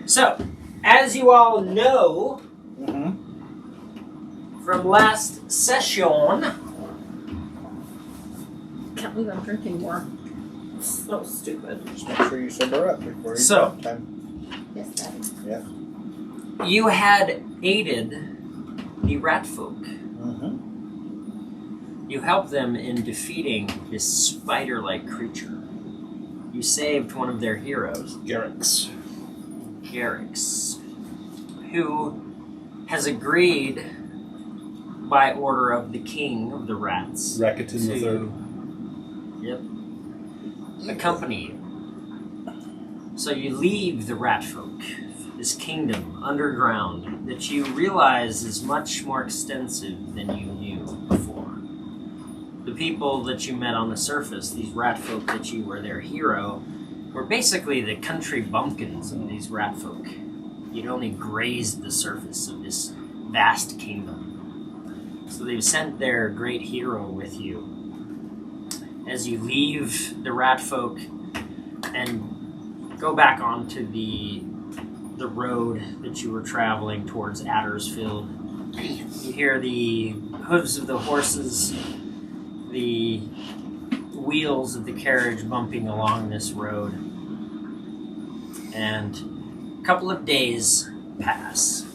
So, as you all know, from last session... Can't believe I'm drinking more. So stupid. Just make sure you sober up before you So, time. Yes, Daddy. Yeah. You had aided the rat folk. You helped them in defeating this spider-like creature. You saved one of their heroes, Garrix, who has agreed by order of the king of the rats Racketin the Third. Accompany you. So you leave the rat folk, this kingdom underground that you realize is much more extensive than you knew before. The people that you met on the surface, these rat folk that you were their hero, were basically the country bumpkins of these rat folk. You'd only grazed the surface of this vast kingdom. So they've sent their great hero with you. As you leave the rat folk and go back onto the road that you were traveling towards Addersfield, you hear the hooves of the horses, the wheels of the carriage bumping along this road, and a couple of days pass.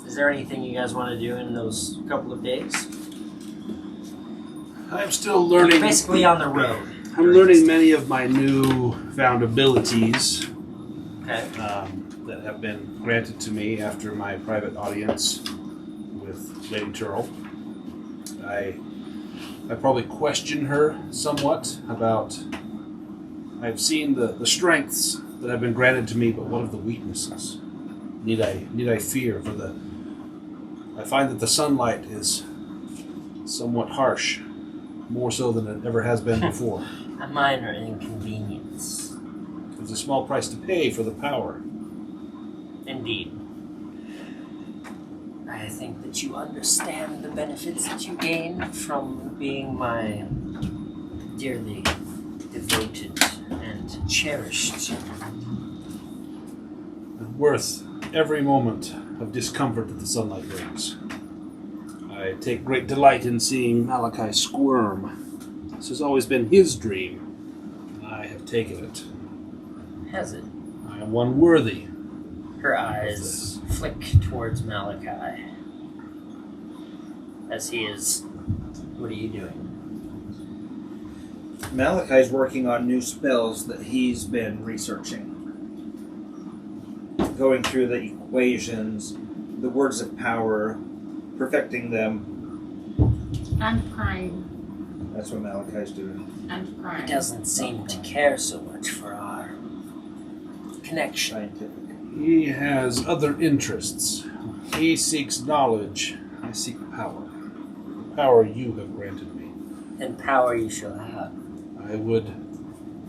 Is there anything you guys want to do in those couple of days? I'm still learning. You're basically on the road. I'm learning many of my new found abilities that have been granted to me after my private audience with Lady Tearle. I probably question her somewhat about... I've seen the strengths that have been granted to me, but what of the weaknesses? Need I fear for the... I find that the sunlight is somewhat harsh, more so than it ever has been before. A minor inconvenience. There's a small price to pay for the power. Indeed. I think that you understand the benefits that you gain from being my dearly devoted and cherished. Worth every moment of discomfort that the sunlight brings. I take great delight in seeing Malachi squirm. This has always been his dream, and I have taken it. Has it? I am one worthy. Her eyes flick towards Malachi. As he is... What are you doing? Malachi's working on new spells that he's been researching. Going through the equations, the words of power, perfecting them. I'm crying. That's what Malachi's doing. I'm crying. He doesn't seem to care so much for our connection. Scientific. He has other interests. He seeks knowledge. I seek power. The power you have granted me. And power you shall have. I would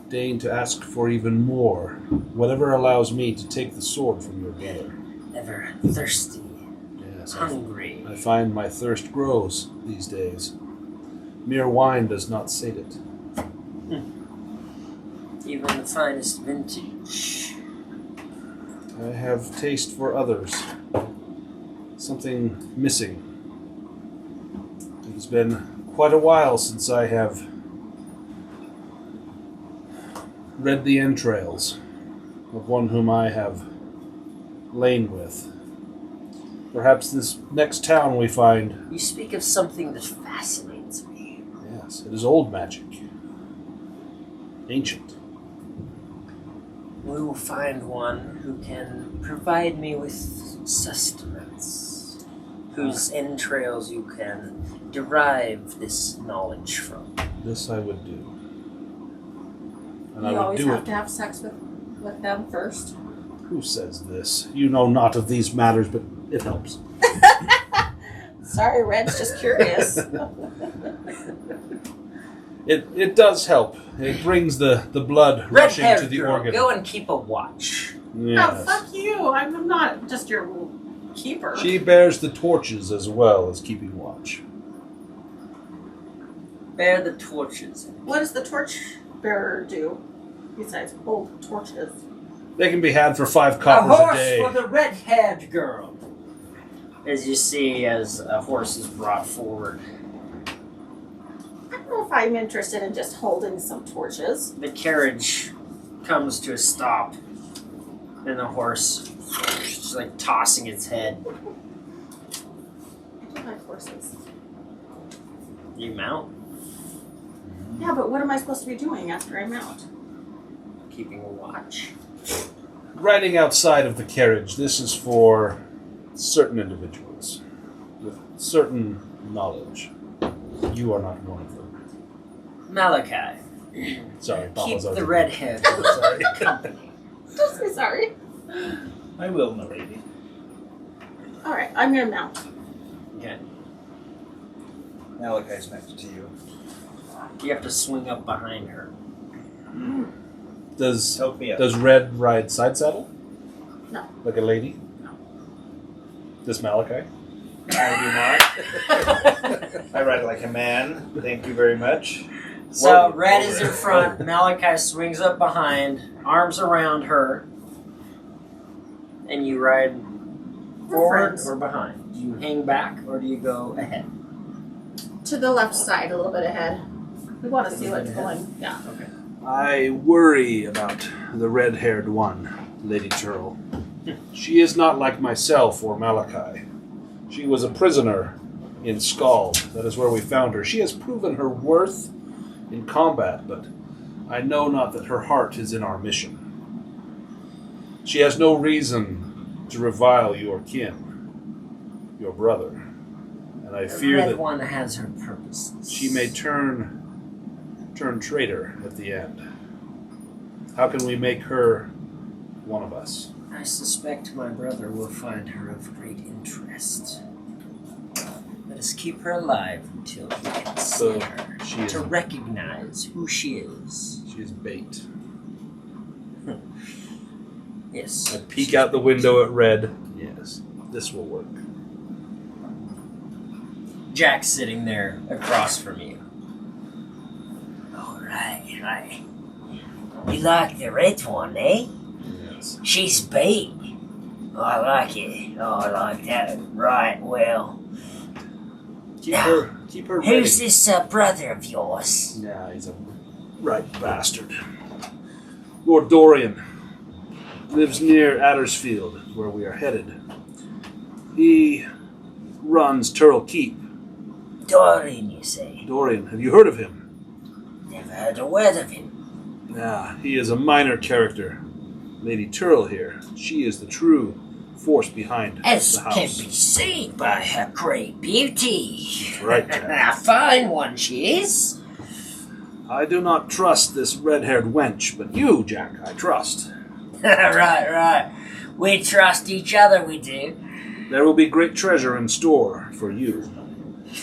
deign to ask for even more, whatever allows me to take the sword from your brother. Ever thirsty, Yes, hungry. I find my thirst grows these days. Mere wine does not sate it. Even the finest vintage. I have taste for others. Something missing. It has been quite a while since I have read the entrails of one whom I have lain with. Perhaps this next town we find... You speak of something that fascinates me. Yes, it is old magic. Ancient. We will find one who can provide me with sustenance, whose entrails you can derive this knowledge from. This I would do. And You I would always do have it. to have sex with them first. Who says this? You know not of these matters, but it helps. Sorry, Red's just curious. It does help. It brings the blood Red rushing haired to the girl, organ. go and keep a watch. Yes. Oh, fuck you. I'm not just your keeper. She bears the torches as well as keeping watch. Bear the torches. What does the torch bearer do? besides old torches? They can be had for 5 A coppers a horse day. for the red-haired girl. As you see, as a horse is brought forward, I don't know if I'm interested in just holding some torches. the carriage comes to a stop, and the horse is like tossing its head. I don't like horses. You mount, Yeah, but what am I supposed to be doing after I mount? keeping a watch. Riding outside of the carriage, this is for certain individuals with certain knowledge. You are not one of them. Malachi, Sorry, keep Papa's the over. redhead Sorry. company. Don't say sorry. I will, milady. Alright, I'm gonna mount. Okay. Malachi's next to you. You have to swing up behind her. Does Help me up. Does Red ride side saddle? No. Like a lady? No. Does Malachi? I do not. I ride like a man. Thank you very much. So Whoa, Red over. is in front, Malachi swings up behind, arms around her, and you ride forward friends. or behind. Do you hang back or do you go ahead? To the left side, a little bit ahead. We want to see what's Ahead? going. Yeah. Okay. I worry about the red-haired one, Lady Tearle. She is not like myself or Malachi. She was a prisoner in Scald. That is where we found her. She has proven her worth in combat, but I know not that her heart is in our mission. She has no reason to revile your kin, your brother, and I The fear red that one has her purposes. she may turn traitor at the end. How can we make her one of us? I suspect my brother will find her of great interest. Let us keep her alive until we can see So, her, she is- to recognize who she is. She is bait. Yes. I peek out the window at Red. Yes, this will work. Jack's sitting there across from you. All right. You like the red one, eh? Yes. She's bait. Oh, I like it. Oh, I like that. Right, well. Keep her ready. Who's this brother of yours? Nah, he's a right bastard. Lord Dorian lives near Addersfield, where we are headed. He runs Tearle Keep. Dorian, you say? Dorian, have you heard of him? Never heard a word of him. Nah, he is a minor character. Lady Tearle here, she is the true force behind As the can house. be seen by her great beauty. That's right, Jack. A fine one she is. I do not trust this red-haired wench, but you, Jack, I trust. Right. We trust each other, we do. There will be great treasure in store for you.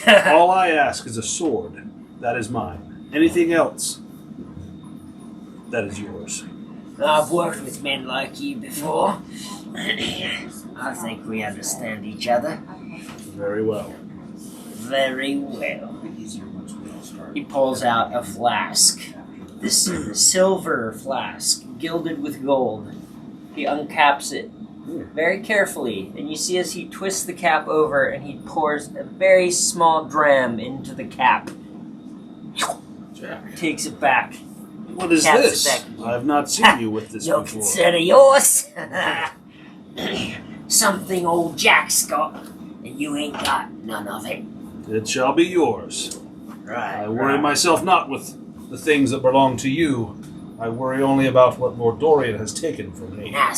All I ask is a sword. That is mine. Anything else, that is yours. I've worked with men like you before. I think we understand each other Very well. very well. He pulls out a flask. This silver flask, gilded with gold. He uncaps it very carefully, and you see as he twists the cap over and he pours a very small dram into the cap. Jack. Takes it back. What is Caps this? it back. I have not seen you with this No before. concern of yours. Something old Jack's got, and you ain't got none of it. It shall be yours. Right. I worry myself not with the things that belong to you. I worry only about what Lord Dorian has taken from me. Now,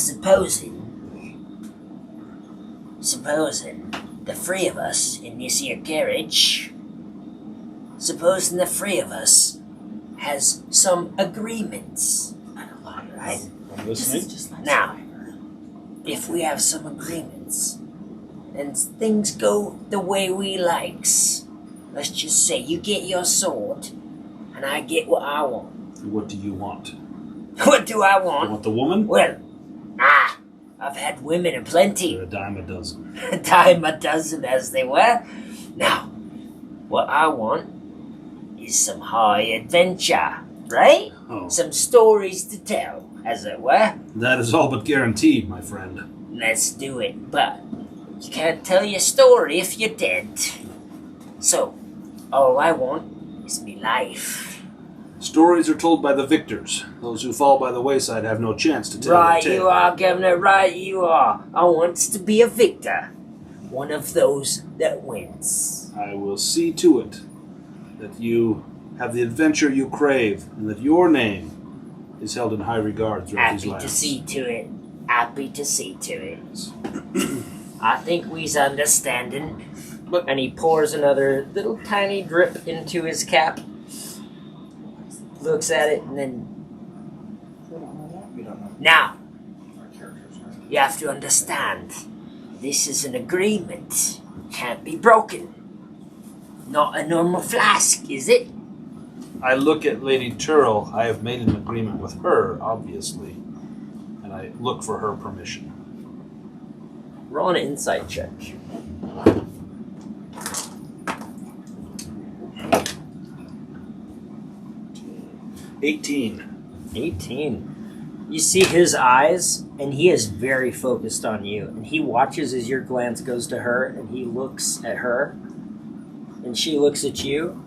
supposing the three of us in this here carriage, supposing the three of us has some agreements, right? I'm listening. Now, if we have some agreements and things go the way we likes, let's just say you get your sword and I get what I want. What do you want? What do I You want? want the woman? Well, I've had women aplenty. You're a dime a dozen. A dime a dozen as they were. Now, what I want is some high adventure. right? Oh, Some stories to tell, as it were. that is all but guaranteed, my friend. Let's do it, but you can't tell your story if you're dead. So, all I want is me life. Stories are told by the victors. Those who fall by the wayside have no chance to tell Right their tale. you are, Governor, right you are. I want to be a victor. One of those that wins. I will see to it that you have the adventure you crave, and that your name is held in high regard throughout these Happy lands. to see to it. Happy to see to it. I think we's understanding. And he pours another little tiny drip into his cap. Looks at it and then, We don't know. Now, Our characters are. you have to understand. This is an agreement. Can't be broken. Not a normal flask, is it? I look at Lady Tearle. I have made an agreement with her, obviously, and I look for her permission. roll an insight check. $18. 18. You see his eyes, and he is very focused on you. And he watches as your glance goes to her, and he looks at her. And she looks at you.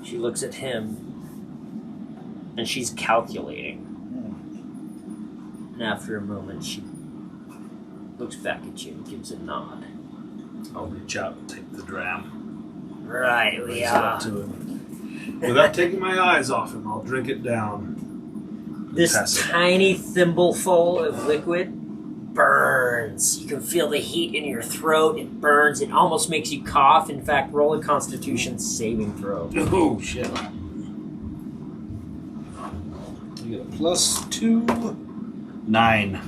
She looks at him. And she's calculating. And after a moment, she looks back at you and gives a nod. I'll reach out and take the dram. Right, we Raise it up are. to him. Without taking my eyes off him, I'll drink it down. This Pass it. tiny thimbleful of liquid burns. You can feel the heat in your throat. It burns. It almost makes you cough. In fact, roll a Constitution saving throw. Oh, shit. You get a +2. 9.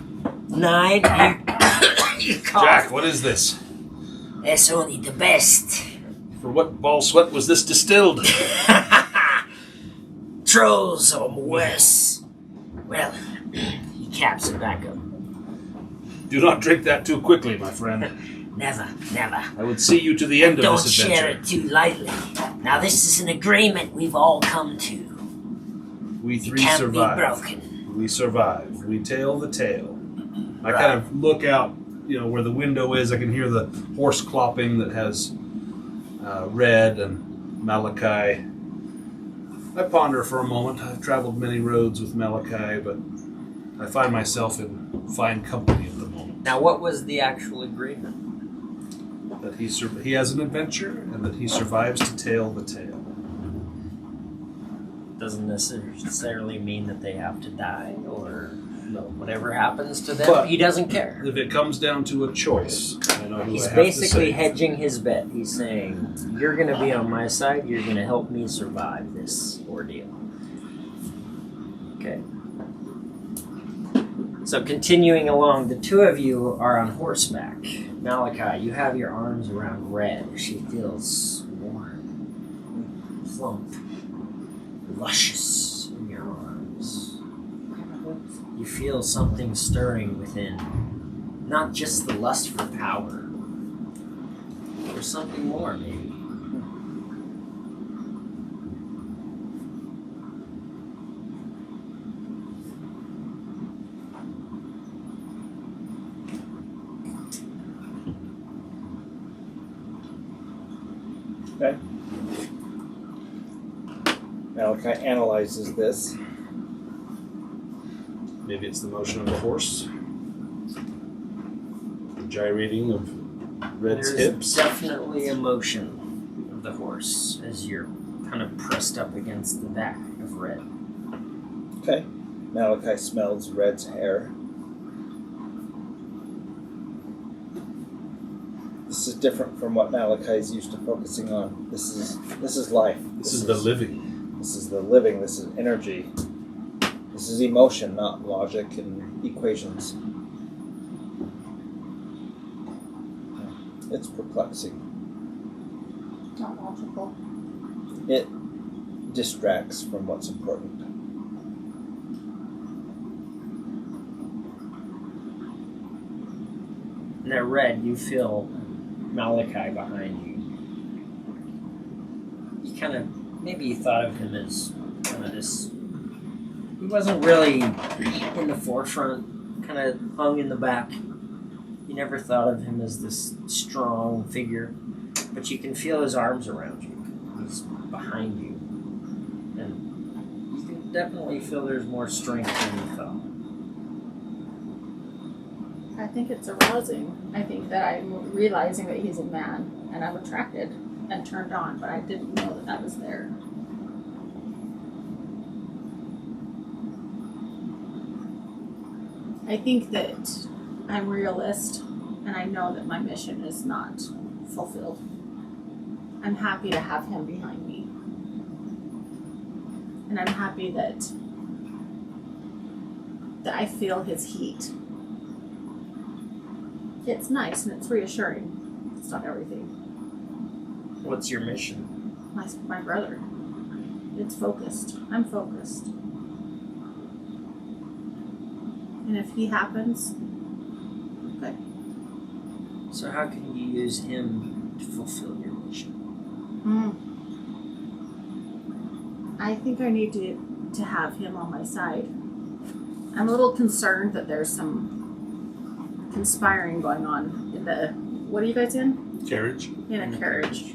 9. You cough. Jack, what is this? That's only the best. For what ball sweat was this distilled? Trolls or worse. Well, he caps it back up. Do not drink that too quickly, my friend. Never, never. I would see you to the end of Don't this share adventure. it too lightly. Now, this is an agreement we've all come to. We It three can't survive. be broken. We survive. We tale the tale. I Right. kind of look out, where the window is. I can hear the horse clopping that has Red and Malachi. I ponder for a moment. I've traveled many roads with Malachi, but I find myself in fine company at the moment. Now, what was the actual agreement? That he has an adventure, and that he survives to tale the tale. Doesn't necessarily mean that they have to die or whatever happens to them. But- he doesn't care. If it comes down to a choice, I know who He's I have to basically save. hedging his bet. He's saying, you're going to be on my side. You're going to help me survive this ordeal. Okay. So continuing along, the two of you are on horseback. Malachi, you have your arms around Red. She feels warm, plump, luscious in your arms. You feel something stirring within. Not just the lust for power. Or something more, maybe. Okay. Malachi analyzes this. Maybe it's the motion of the horse. The gyrating of Red's There's hips. definitely a motion of the horse as you're kind of pressed up against the back of Red. Okay. Malachi smells Red's hair. This is different from what Malachi's used to focusing on. This is life. This is the living. This is the living. This is energy. This is emotion, not logic and equations. It's perplexing. Not logical. It distracts from what's important. Now, Red, you feel Malachi behind you. You kind of, maybe you thought of him as kind of this. He wasn't really in the forefront, kind of hung in the back. You never thought of him as this strong figure, but you can feel his arms around you. He's behind you. And you can definitely feel there's more strength than you thought. I think it's arousing. I think that I'm realizing that he's a man and I'm attracted and turned on, but I didn't know that that was there. I think that I'm realist and I know that my mission is not fulfilled. I'm happy to have him behind me. And I'm happy that I feel his heat. It's nice and it's reassuring. It's not everything. What's your mission? My brother. It's focused. I'm focused. And if he happens, okay. So how can you use him to fulfill your mission? I think I need to have him on my side. I'm a little concerned that there's some conspiring going on in the, what are you guys in? Carriage. In a carriage.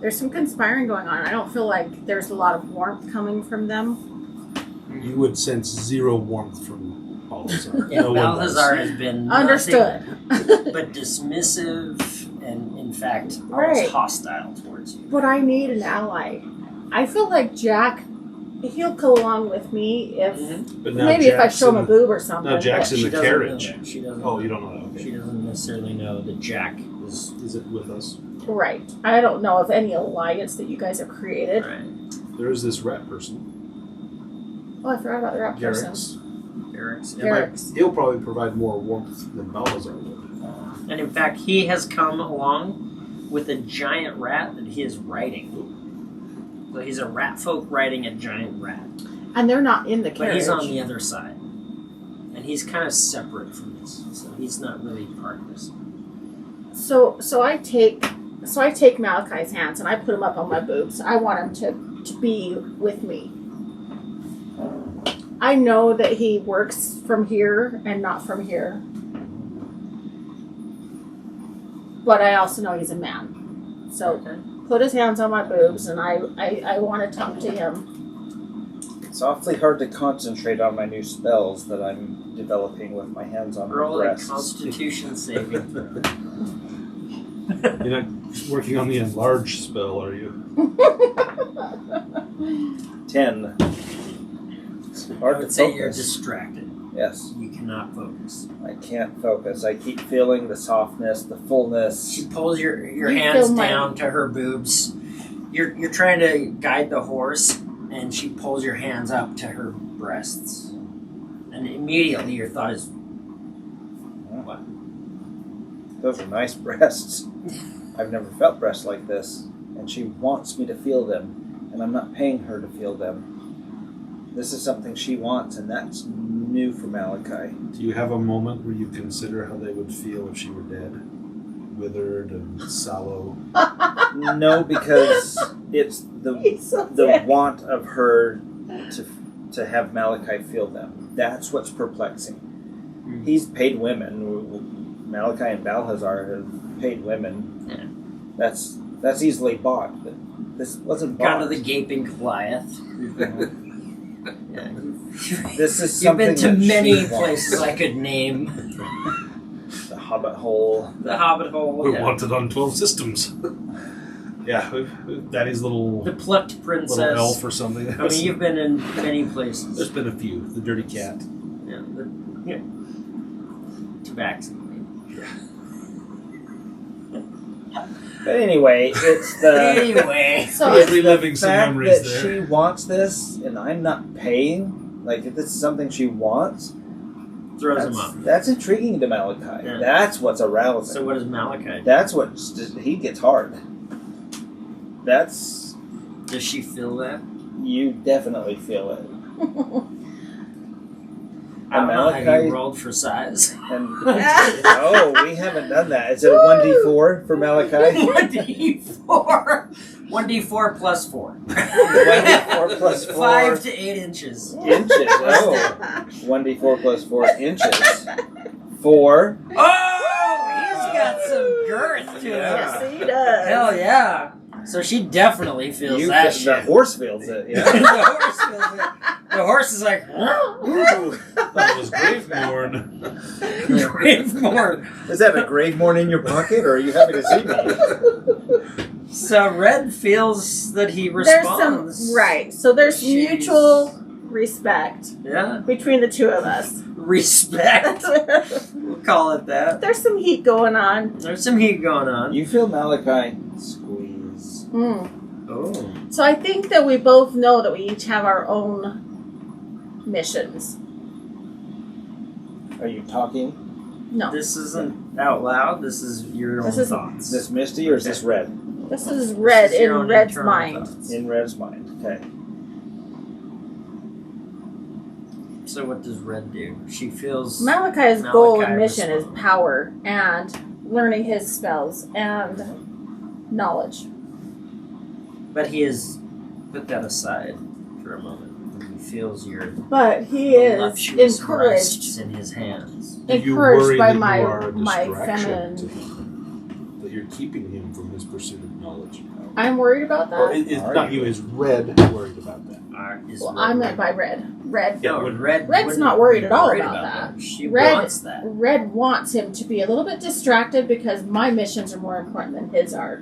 There's some conspiring going on. I don't feel like there's a lot of warmth coming from them. You would sense zero warmth from Balthazar. Yeah, No one does. Balthazar has been Understood. nothing but dismissive and, in fact, Right. almost hostile towards you. But I need an ally. I feel like Jack, he'll go along with me if But now maybe if I Jack's show him a in- boob or something. Now Jack's but- in She the doesn't know carriage. that. She doesn't. Oh, you don't know that. She Okay. doesn't necessarily know that Jack Is it with us? Right. I don't know of any alliance that you guys have created. right. There is this rat person, Oh, I forgot about the rap person. Garrix. Eric's. Garrix. He'll probably provide more warmth than Balthazar would. And in fact, he has come along with a giant rat that he is riding. So he's a rat folk riding a giant rat. And they're not in the But carriage. he's on the other side. And he's kind of separate from this. So he's not really part of this. So I take Malachi's hands and I put him up on my boobs. I want him to be with me. I know that he works from here and not from here. But I also know he's a man. So put his hands on my boobs and I want to talk to him. It's awfully hard to concentrate on my new spells that I'm developing with my hands on my Roll a breasts. Constitution saving throw. You're not working on the enlarge spell, are you? 10. I Hard would to say you're focus. distracted. Yes, You cannot focus. I can't focus. I keep feeling the softness, the fullness. She pulls your You hands feel my- down to her boobs. You're trying to guide the horse, and she pulls your hands up to her breasts. And immediately your thought is, what? Those are nice breasts. I've never felt breasts like this, and she wants me to feel them, and I'm not paying her to feel them. This is something she wants, and that's new for Malachi. Do you have a moment where you consider how they would feel if she were dead? Withered and sallow? No, because it's He's so the sick. want of her to have Malachi feel them. That's what's perplexing. He's paid women. Malachi and Balthazar have paid women. Yeah. That's easily bought, but this wasn't bought. Kind of the gaping Goliath. Yeah. This is You've been something to that many she places wants. I could name. The Hobbit Hole. The Hobbit Hole. We're Yeah. wanted on 12 systems. Yeah, Daddy's little The plucked princess. elf or something. I mean, you've been in many places. There's been a few. The Dirty Cat. Yeah. Tabaxi. But anyway, it's the Anyway. So it's reliving the some fact memories that there. she wants this, and I'm not paying. Like, if this is something she wants, Throws him up. that's intriguing to Malachi. Yeah. That's what's arousing. So what does Malachi do? That's what he gets hard. That's Does she feel that? you definitely feel it. I don't know. Have Malachi- you rolled for size? And oh, we haven't done that. Is it a 1d4 for Malachi? 1d4. 1d4 plus 4. 1d4 plus 4 5 to 8 inches. inches. Oh. 1d4 plus 4 inches. 4. Oh, he's got some girth to him. Yes, he does. Hell yeah. So she definitely feels that The shit. horse feels it. the Yeah. horse feels it. The horse is like, Ooh. That was Gravemourn. Gravemore. Is that a grave morn in your pocket, or are you happy to see me? So Red feels that he There's responds. some right. So there's She's- mutual respect Yeah. between the two of us. Respect. We'll call it that. There's some heat going on. There's some heat going on. You feel Malachi squeeze. Mm. Oh. So I think that we both know that we each have our own missions. Are you talking? No, This isn't out loud. This is your This own is- thoughts. Is this Misty or is this Red? this is Red This is your in own Red's internal mind. thoughts. In Red's mind. Okay. So what does Red do? She feels Malachi's goal Malachi and mission is responds. power and learning his spells and knowledge. But he has put that aside for a moment. He feels your But he is voluptuous encouraged breasts in his hands. Do you worry encouraged by that my you are a my distraction feminine. to him? That you're keeping him from his pursuit of knowledge. I'm worried about Or that. is not you, is Red worried about that? Is Well, Red I meant worried? by Red. Red. No, Red. Red's wouldn't not worried be at all worried about that. She Red- wants that. Red wants him to be a little bit distracted because my missions are more important than his are.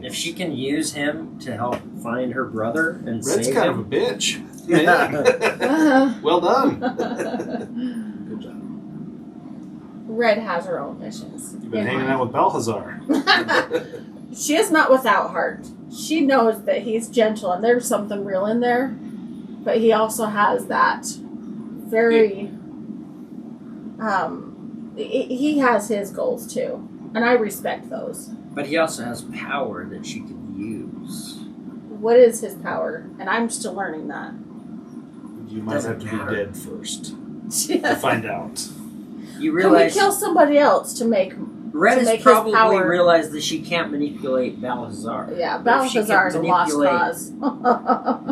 If she can use him to help find her brother and Red's save kind him, of a bitch. Yeah. Man. Well done. Good job. Red has her own missions. You've been in hanging mind. out with Balthazar. She is not without heart. She knows that he's gentle and there's something real in there, but he also has that very. He has his goals too, and I respect those. but he also has power that she can use. What is his power? And I'm still learning that. You might Doesn't have to matter. be dead first to find out. You Can we realize kill somebody else to make? Red to has make his probably power- realized that she can't manipulate Balthazar. Yeah, But if she Balthazar is can a lost manipulate cause.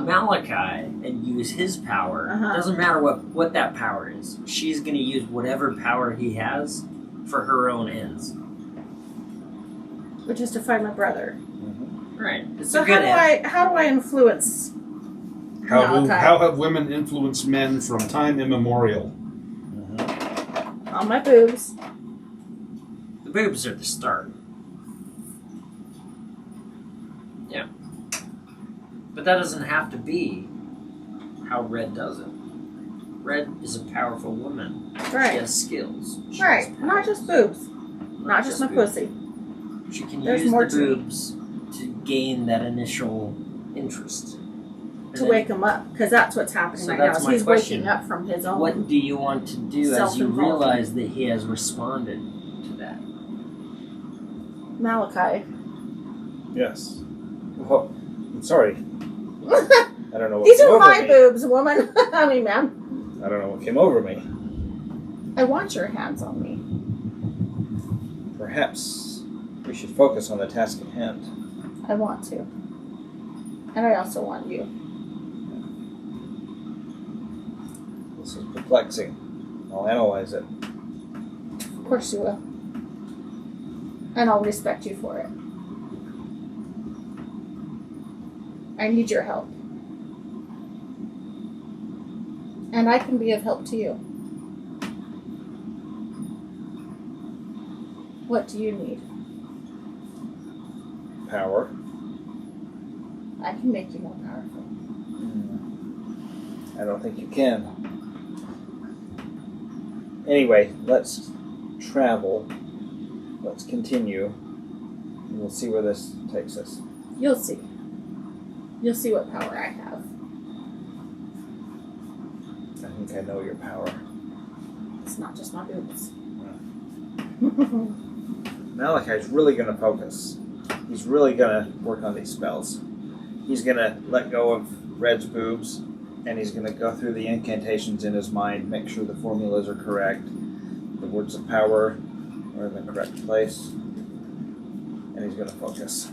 Malachi and use his power. Uh-huh. Doesn't matter what that power is. She's going to use whatever power he has for her own ends. Which is to find my brother. Right. It's So a good end. how do I influence? Malachi. How have women influenced men from time immemorial? On my boobs. The boobs are the start. Yeah. But that doesn't have to be how Red does it. Red is a powerful woman. She Right. has skills. She has Right. Not powers. just boobs. Not just my boobs. pussy. She can There's use more the to me. boobs to gain that initial interest. And To then wake him up. Because that's what's happening So right now. that's Is my he's question. waking up from his own. What do you want to do as you Self-involvement. realize that he has responded to that? Malachi. Yes. Well, I'm sorry. I don't know what These came are over my me. boobs, woman. I mean, ma'am. I don't know what came over me. I want your hands on me. Perhaps we should focus on the task at hand. I want to. And I also want you. This is perplexing. I'll analyze it. Of course you will. And I'll respect you for it. I need your help. And I can be of help to you. What do you need? Power. I can make you more powerful. I don't think you can. Anyway, let's travel. Let's continue. And we'll see where this takes us. You'll see. You'll see what power I have. I think I know your power. It's not just my boobs. Malachi's really going to focus. He's really going to work on these spells. He's going to let go of Red's boobs, and he's going to go through the incantations in his mind, make sure the formulas are correct, the words of power are in the correct place, and he's going to focus.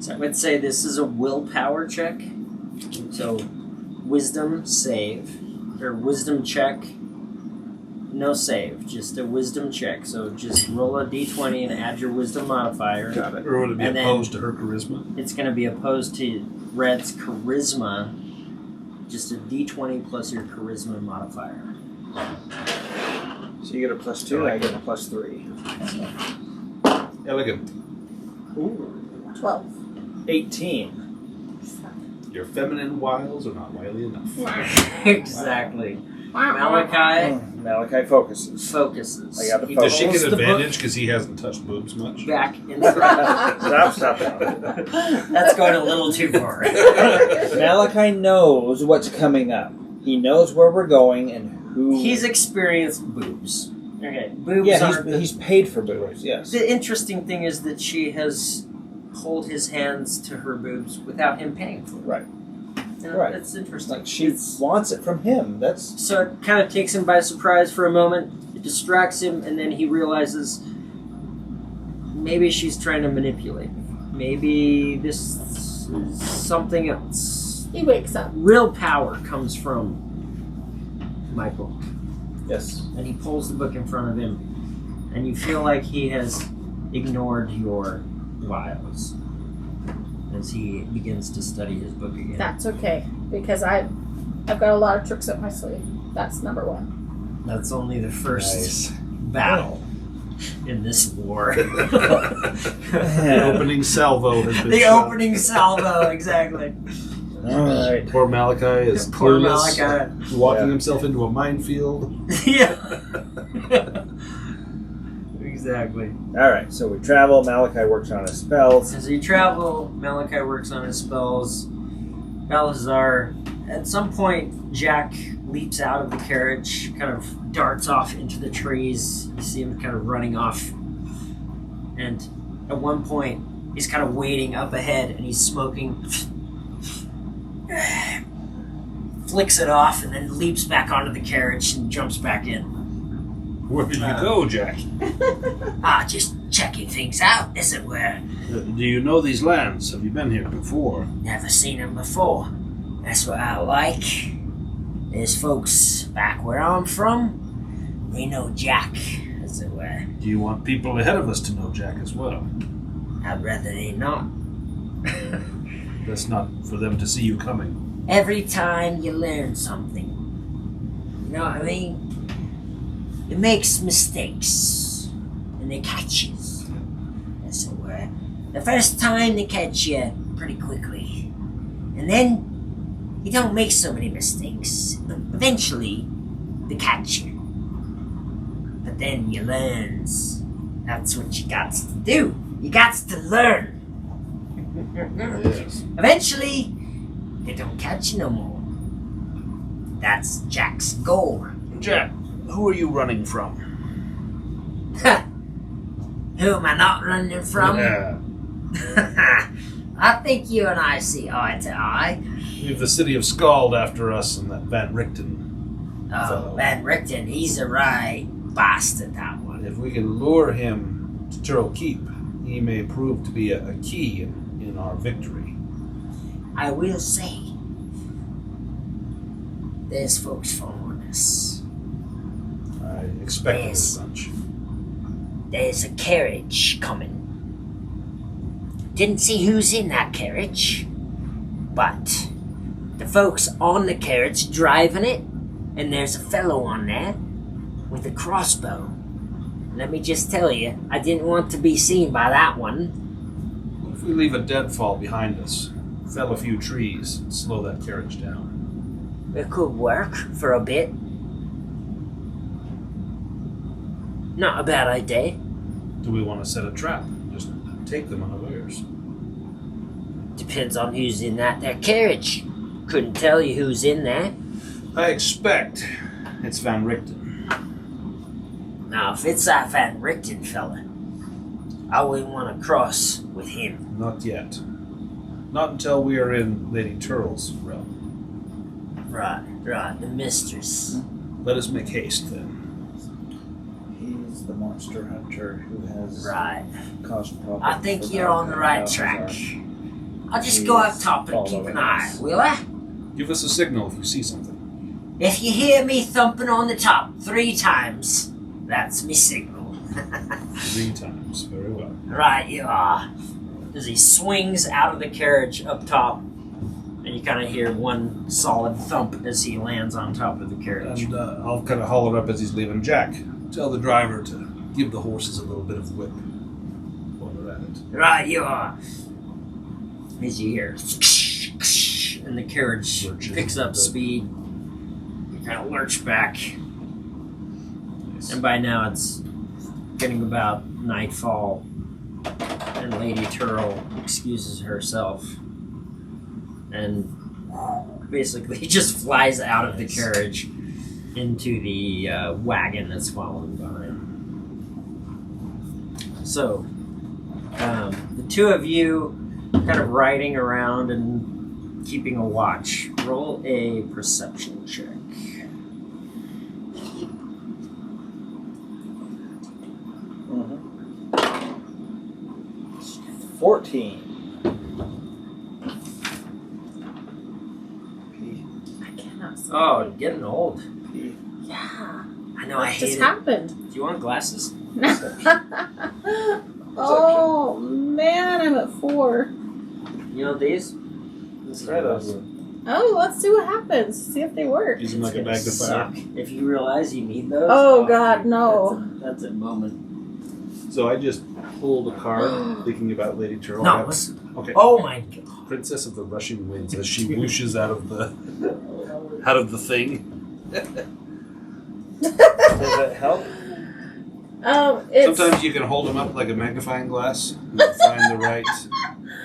So I would say this is a willpower check. So wisdom save. Or wisdom check. No save. Just a wisdom check. So just roll a d20 and add your wisdom modifier. Got it. Or would it be And then- opposed to her charisma? It's going to be opposed to Red's charisma. Just a d20 plus your charisma modifier. So you get a +2, I get a +3. Elegant. Ooh. 12. 18. Your feminine wiles are not wily enough. Exactly. Malachi Malachi focuses. focuses. I got the He focus. Does she pulls get the book advantage because he hasn't touched boobs much? back in front. Stop. That's going a little too far. Malachi knows what's coming up. He knows where we're going and who. He's experienced boobs. Okay, boobs yeah, aren't he's paid for boobs. Yes. The interesting thing is that she has pulled his hands to her boobs without him paying for it. Right. You know, Right. That's interesting. Like she wants it from him. That's So it kind of takes him by surprise for a moment. It distracts him, and then he realizes maybe she's trying to manipulate me. Maybe this is something else. He wakes up. Real power comes from Michael. yes. And he pulls the book in front of him, and you feel like he has ignored your wiles as he begins to study his book again. That's okay, because I've got a lot of tricks up my sleeve. That's number one. That's only the first Nice. battle in this war. The opening salvo has been The shot. opening salvo, exactly. All right. Poor Malachi is Poor clueless, Malachi. walking Yeah. himself into a minefield. Yeah. Exactly. All right. So we travel. Malachi works on his spells. As you travel, Malachi works on his spells. Balthazar, at some point, Jack leaps out of the carriage, kind of darts off into the trees. You see him kind of running off. And at one point, he's kind of waiting up ahead and he's smoking. Flicks it off and then leaps back onto the carriage and jumps back in. Where did you go, Jack? Just checking things out, as it were. Do you know these lands? Have you been here before? Never seen them before. That's what I like. There's folks back where I'm from. They know Jack, as it were. Do you want people ahead of us to know Jack as well? I'd rather they not. That's not for them to see you coming. Every time you learn something, you know what I mean? It makes mistakes, and they catch you, as it were. The first time they catch you pretty quickly, and then you don't make so many mistakes. But eventually, they catch you. But then you learns. That's what you got to do. You got to learn. Yes. Eventually, they don't catch you no more. That's Jack's goal. Jack, who are you running from? Who am I not running from? Yeah. I think you and I see eye to eye. We have the city of Scald after us and that Van Richten. Oh, So- Van Richten, he's a right bastard, that one. If we can lure him to Tearle Keep, he may prove to be a key in our victory. I will say, there's folks following us. I expected Yes. as much. There's a carriage coming. Didn't see who's in that carriage, but the folks on the carriage driving it, and there's a fellow on there with a crossbow. Let me just tell you, I didn't want to be seen by that one. What if we leave a deadfall behind us, fell a few trees, and slow that carriage down? It could work for a bit. Not a bad idea. Do we want to set a trap? Just take them unawares. Depends on who's in that there carriage. Couldn't tell you who's in there. I expect it's Van Richten. Now, if it's that Van Richten fella, I wouldn't want to cross with him. Not yet. Not until we are in Lady Tearle's realm. Right, the mistress. Let us make haste then. He's the monster hunter who has Right. caused problems. I think with you're on the right Balthazar. track. I'll just go up top and keep an eye, will I? Give us a signal if you see something. If you hear me thumping on the top 3 times, that's me signal. 3 times. Very well. Right you are. As he swings out of the carriage up top, and you kind of hear one solid thump as he lands on top of the carriage. And I'll kind of holler up as he's leaving. Jack, tell the driver to give the horses a little bit of whip while they're at it. Right you are. As you hear, and the carriage Lurches picks a up bit. speed. You kind of lurch back, Nice. and by now it's getting about nightfall, and Lady Tearle excuses herself, and basically just flies out of the carriage into the wagon that's following behind. So, the two of you kind of riding around and keeping a watch. Roll a perception check. Mm-hmm. 14. I cannot see. Oh, getting old. Yeah. I know, I What hate just it. happened? Do you want glasses? Oh man, I'm at 4. You know these? This is Try what those. Oh, let's see what happens. See if they work. Use them like a gonna magnifier. suck. If you realize you need those. Oh, God, no. That's a moment. So I just pulled a card thinking about Lady Tearle. No, That's- listen. Okay. Oh my god. Princess of the Rushing Winds as she whooshes out of the thing. Does that help? It's Sometimes you can hold them up like a magnifying glass and find the right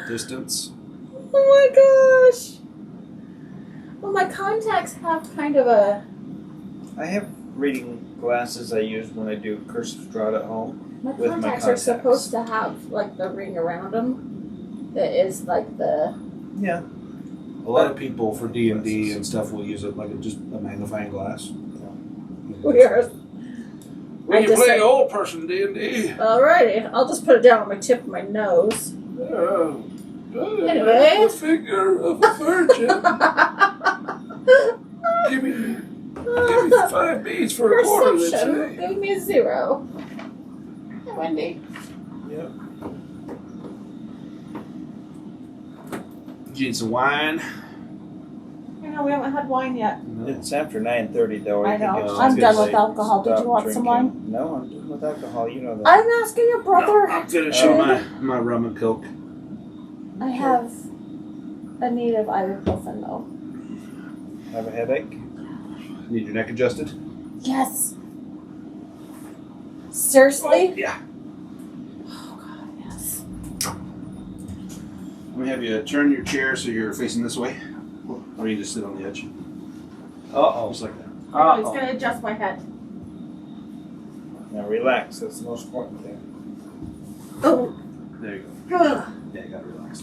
distance. oh my gosh. Well, my contacts have kind of a. I have reading glasses I use when I do Curse of Strahd at home. My With my contacts are contacts. supposed to have like the ring around them. That is like the. Yeah. A lot of people for D&D and stuff will use it like just a magnifying glass. Weird. When I you just play like- old person D&D. Alrighty, I'll just put it down on my tip of my nose. Anyway. The figure of a virgin. give me 5 beats for a quarter, they Perception say. gave me a 0. Hey, Wendy. Yep. Did you need some wine? You know, we haven't had wine yet. It's after 9:30 though. I think know. it's I'm good done to with alcohol. Did you stop want some drinking. No, I'm done with alcohol. You know that. I'm asking your brother. I'm finishing Oh. my rum and coke. I have a need of ibuprofen though. Have a headache? Need your neck adjusted? Yes. Seriously? Yeah. Oh god, yes. Let me have you turn your chair so you're facing this way. Or you just sit on the edge. Uh-oh. Just like that. Oh, he's gonna adjust my head. Now relax. That's the most important thing. Oh. There you Ugh. go. Yeah, you gotta relax.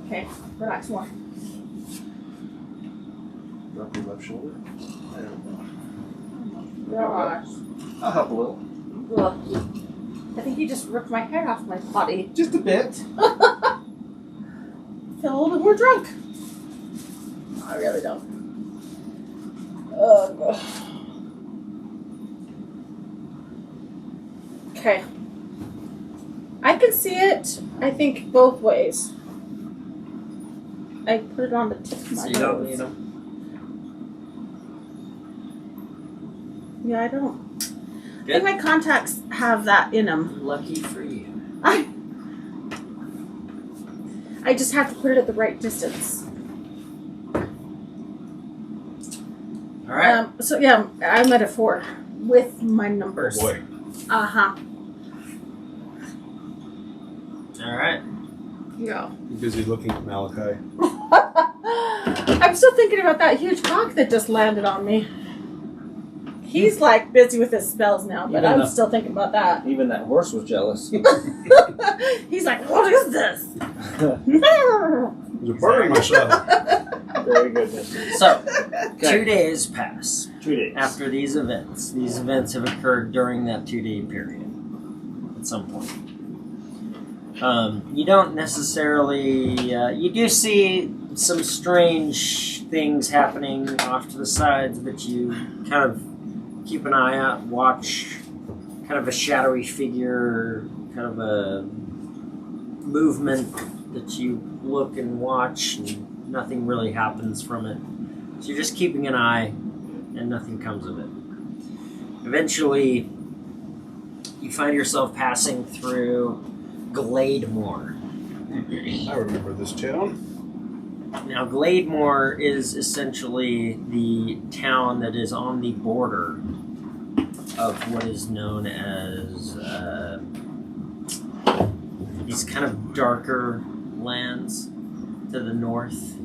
Okay, relax more. Drop your left shoulder. There we go. Gosh. I'll help a little. Ugh. I think you just ripped my hair off my body. Just a bit. Feel a little bit more drunk. I really don't. Ugh. Okay. I can see it, I think, both ways. I put it on the tip of my So you don't nose. need them? Yeah, I don't. I Good. think my contacts have that in them. Lucky for you. I just have to put it at the right distance. Alright. So yeah, I'm at a 4 with my numbers. Boy. Uh-huh. Alright. Yeah. You're busy looking at Malachi. I'm still thinking about that huge cock that just landed on me. He's like busy with his spells now, but Even I'm the- still thinking about that. Even that horse was jealous. He's like, what is this? There's a bird in my saddle. Very good. Mister. So, 2 days pass 2 days. after these events. These events have occurred during that 2-day period at some point. You don't necessarily. You do see some strange things happening off to the sides, but you kind of keep an eye out, watch kind of a shadowy figure, kind of a movement that you look and watch, and nothing really happens from it. So you're just keeping an eye, and nothing comes of it. Eventually, you find yourself passing through Glademore. I remember this town. Now, Glademore is essentially the town that is on the border of what is known as these kind of darker lands to the north.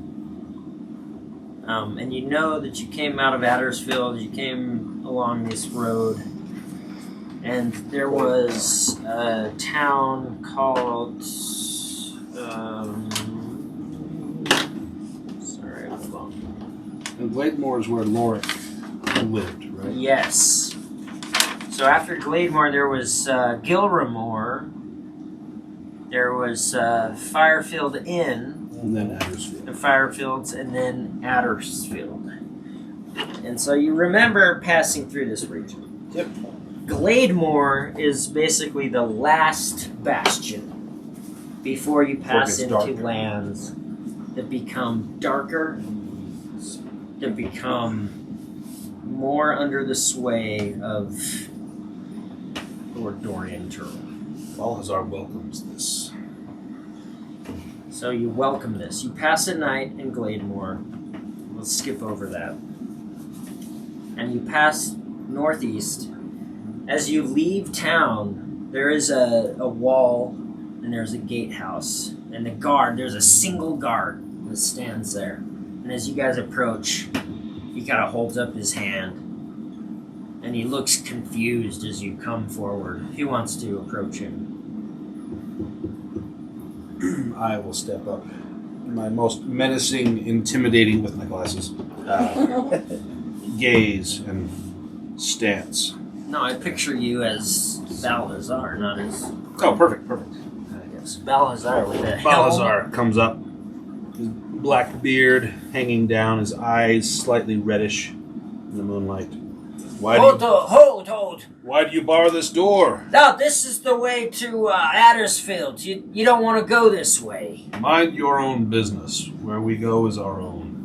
And you know that you came out of Addersfield, you came along this road, and there was a town called... sorry, hold on. And Glademore is where Lorik lived, right? Yes. So after Glademore, there was Gilramore, there was Firefield Inn, And then Addersfield. the Firefields, and then Addersfield. And so you remember passing through this region. Yep. Glademore is basically the last bastion before you pass gets into darker. lands that become darker, that become more under the sway of Lord Dorian Tearle. Balthazar welcomes this. So you welcome this. You pass a night in Glademore. Let's skip over that. And you pass northeast. As you leave town, there is a wall and there's a gatehouse. And there's a single guard that stands there. And as you guys approach, he kind of holds up his hand. And he looks confused as you come forward. Who wants to approach him? I will step up. My most menacing, intimidating with my glasses gaze and stance. No, I picture you as Balthazar, not as... Oh, perfect. I guess. Balthazar with the Balthazar comes up, his black beard hanging down, his eyes slightly reddish in the moonlight. Hold! Why do you bar this door? No, this is the way to Addersfield. You don't want to go this way. Mind your own business. Where we go is our own.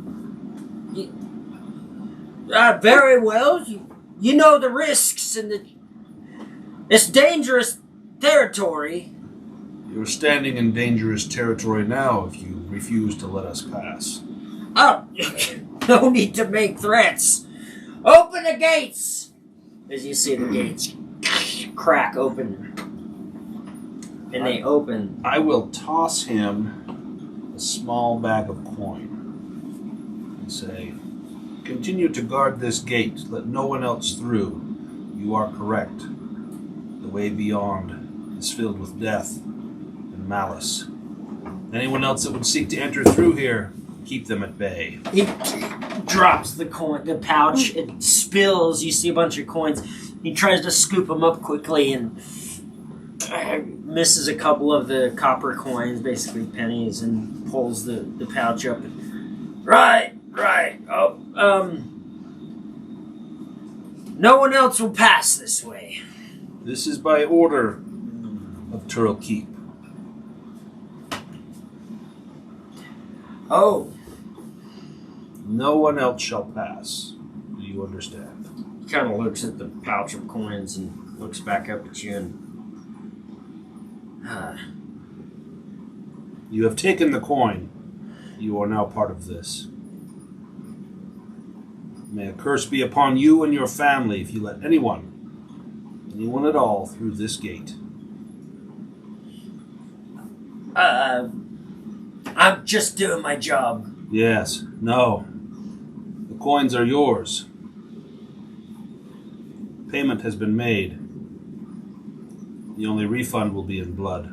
Very well. You know the risks and it's dangerous territory. You're standing in dangerous territory now if you refuse to let us pass. Oh, no need to make threats. Open the gates! As you see the gates crack open. And they open. I will toss him a small bag of coin and say, continue to guard this gate. Let no one else through. You are correct. The way beyond is filled with death and malice. Anyone else that would seek to enter through here, keep them at bay. He drops the pouch. It spills. You see a bunch of coins. He tries to scoop them up quickly and misses a couple of the copper coins, basically pennies, and pulls the pouch up. Right. Oh, no one else will pass this way. This is by order of Tearle Keep. Oh. No one else shall pass. Do you understand? He kind of looks at the pouch of coins and looks back up at you and... You have taken the coin. You are now part of this. May a curse be upon you and your family if you let anyone at all, through this gate. I'm just doing my job. Yes. No. The coins are yours. Payment has been made. The only refund will be in blood.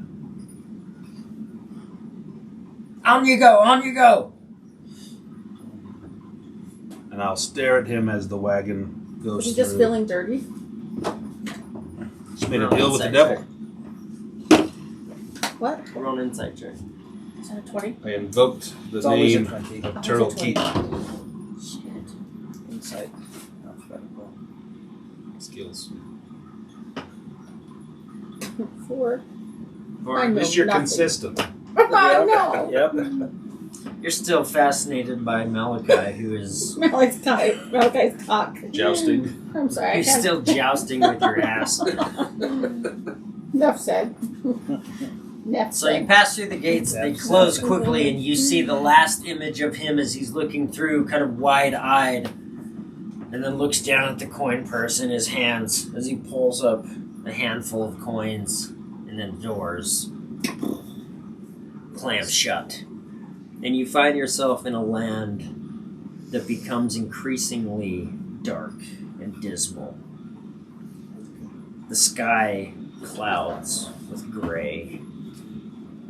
On you go! And I'll stare at him as the wagon goes Is he through. just feeling dirty? He's made a No, deal with that's the devil. What? Roll an insight check. Is that a 20? I invoked the It's always a name 20. of Tearle Keep. Shit. Insight. Alphabetical. Skills. 4. Or I At know least you're nothing. consistent. I know. Yep. you're still fascinated by Malachi, who is Malachi's cock. Jousting. I'm sorry. I who's can't. still jousting with your ass. Enough said. Enough So you said. pass through the gates, they close quickly, and you see the last image of him as he's looking through, kind of wide-eyed, and then looks down at the coin purse in his hands as he pulls up a handful of coins, and then doors clam shut. And you find yourself in a land that becomes increasingly dark and dismal. The sky clouds with gray.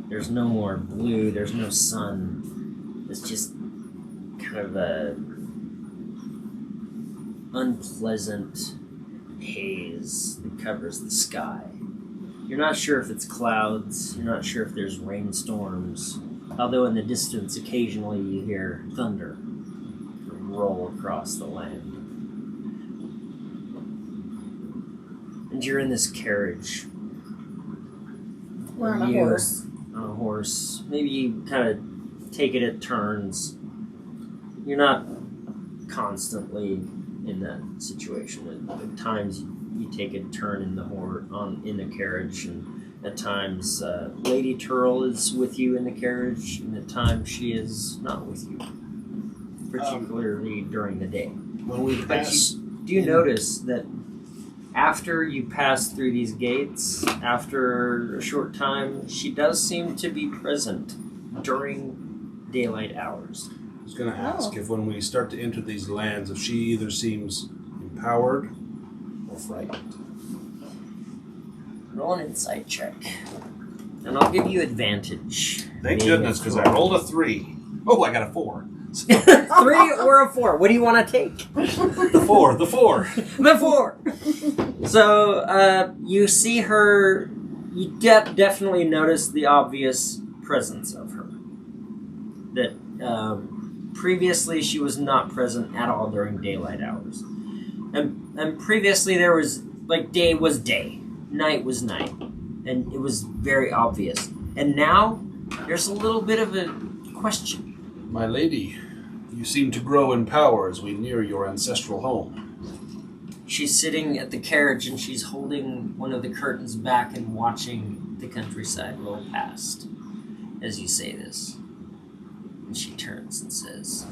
There's no more blue, there's no sun. It's just kind of a unpleasant haze that covers the sky. You're not sure if it's clouds, you're not sure if there's rainstorms, although in the distance occasionally you hear thunder roll across the land. And you're in this carriage. We're on a You- horse. On a horse. Maybe you kind of take it at turns. You're not constantly in that situation. At times you take a turn in the carriage, and at times Lady Tearle is with you in the carriage, and at times she is not with you, particularly during the day. When we But pass, do you notice that after you pass through these gates, after a short time, she does seem to be present during daylight hours? I was going to ask if when we start to enter these lands, if she either seems empowered or frightened. Roll an insight check. And I'll give you advantage. Thank Being goodness, because I rolled a 3. Oh, I got a 4. So, 3 or a 4. What do you want to take? the 4. The 4. So you see her. You definitely notice the obvious presence of her. That previously she was not present at all during daylight hours, and previously there was day was day, night was night, and it was very obvious. And now there's a little bit of a question. my lady, you seem to grow in power as we near your ancestral home. She's sitting at the carriage and she's holding one of the curtains back and watching the countryside roll past as you say this. And she turns and says,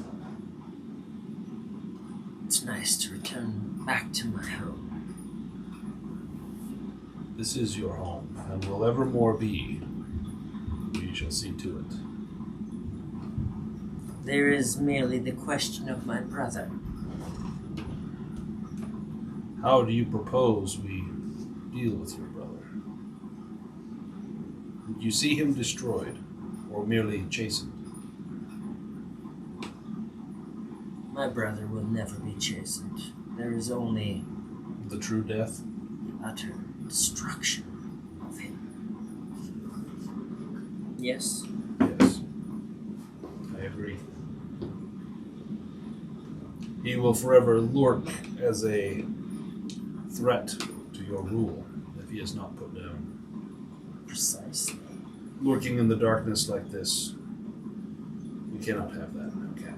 "It's nice to return back to my home." This is your home, and will evermore be. We shall see to it. There is merely the question of my brother. How do you propose we deal with your brother? Did you see him destroyed, or merely chastened? My brother will never be chastened. There is only The true death? the utter destruction of him. Yes? Yes. I agree. He will forever lurk as a threat to your rule if he is not put down. Precisely. Lurking in the darkness like this, we cannot have that now, can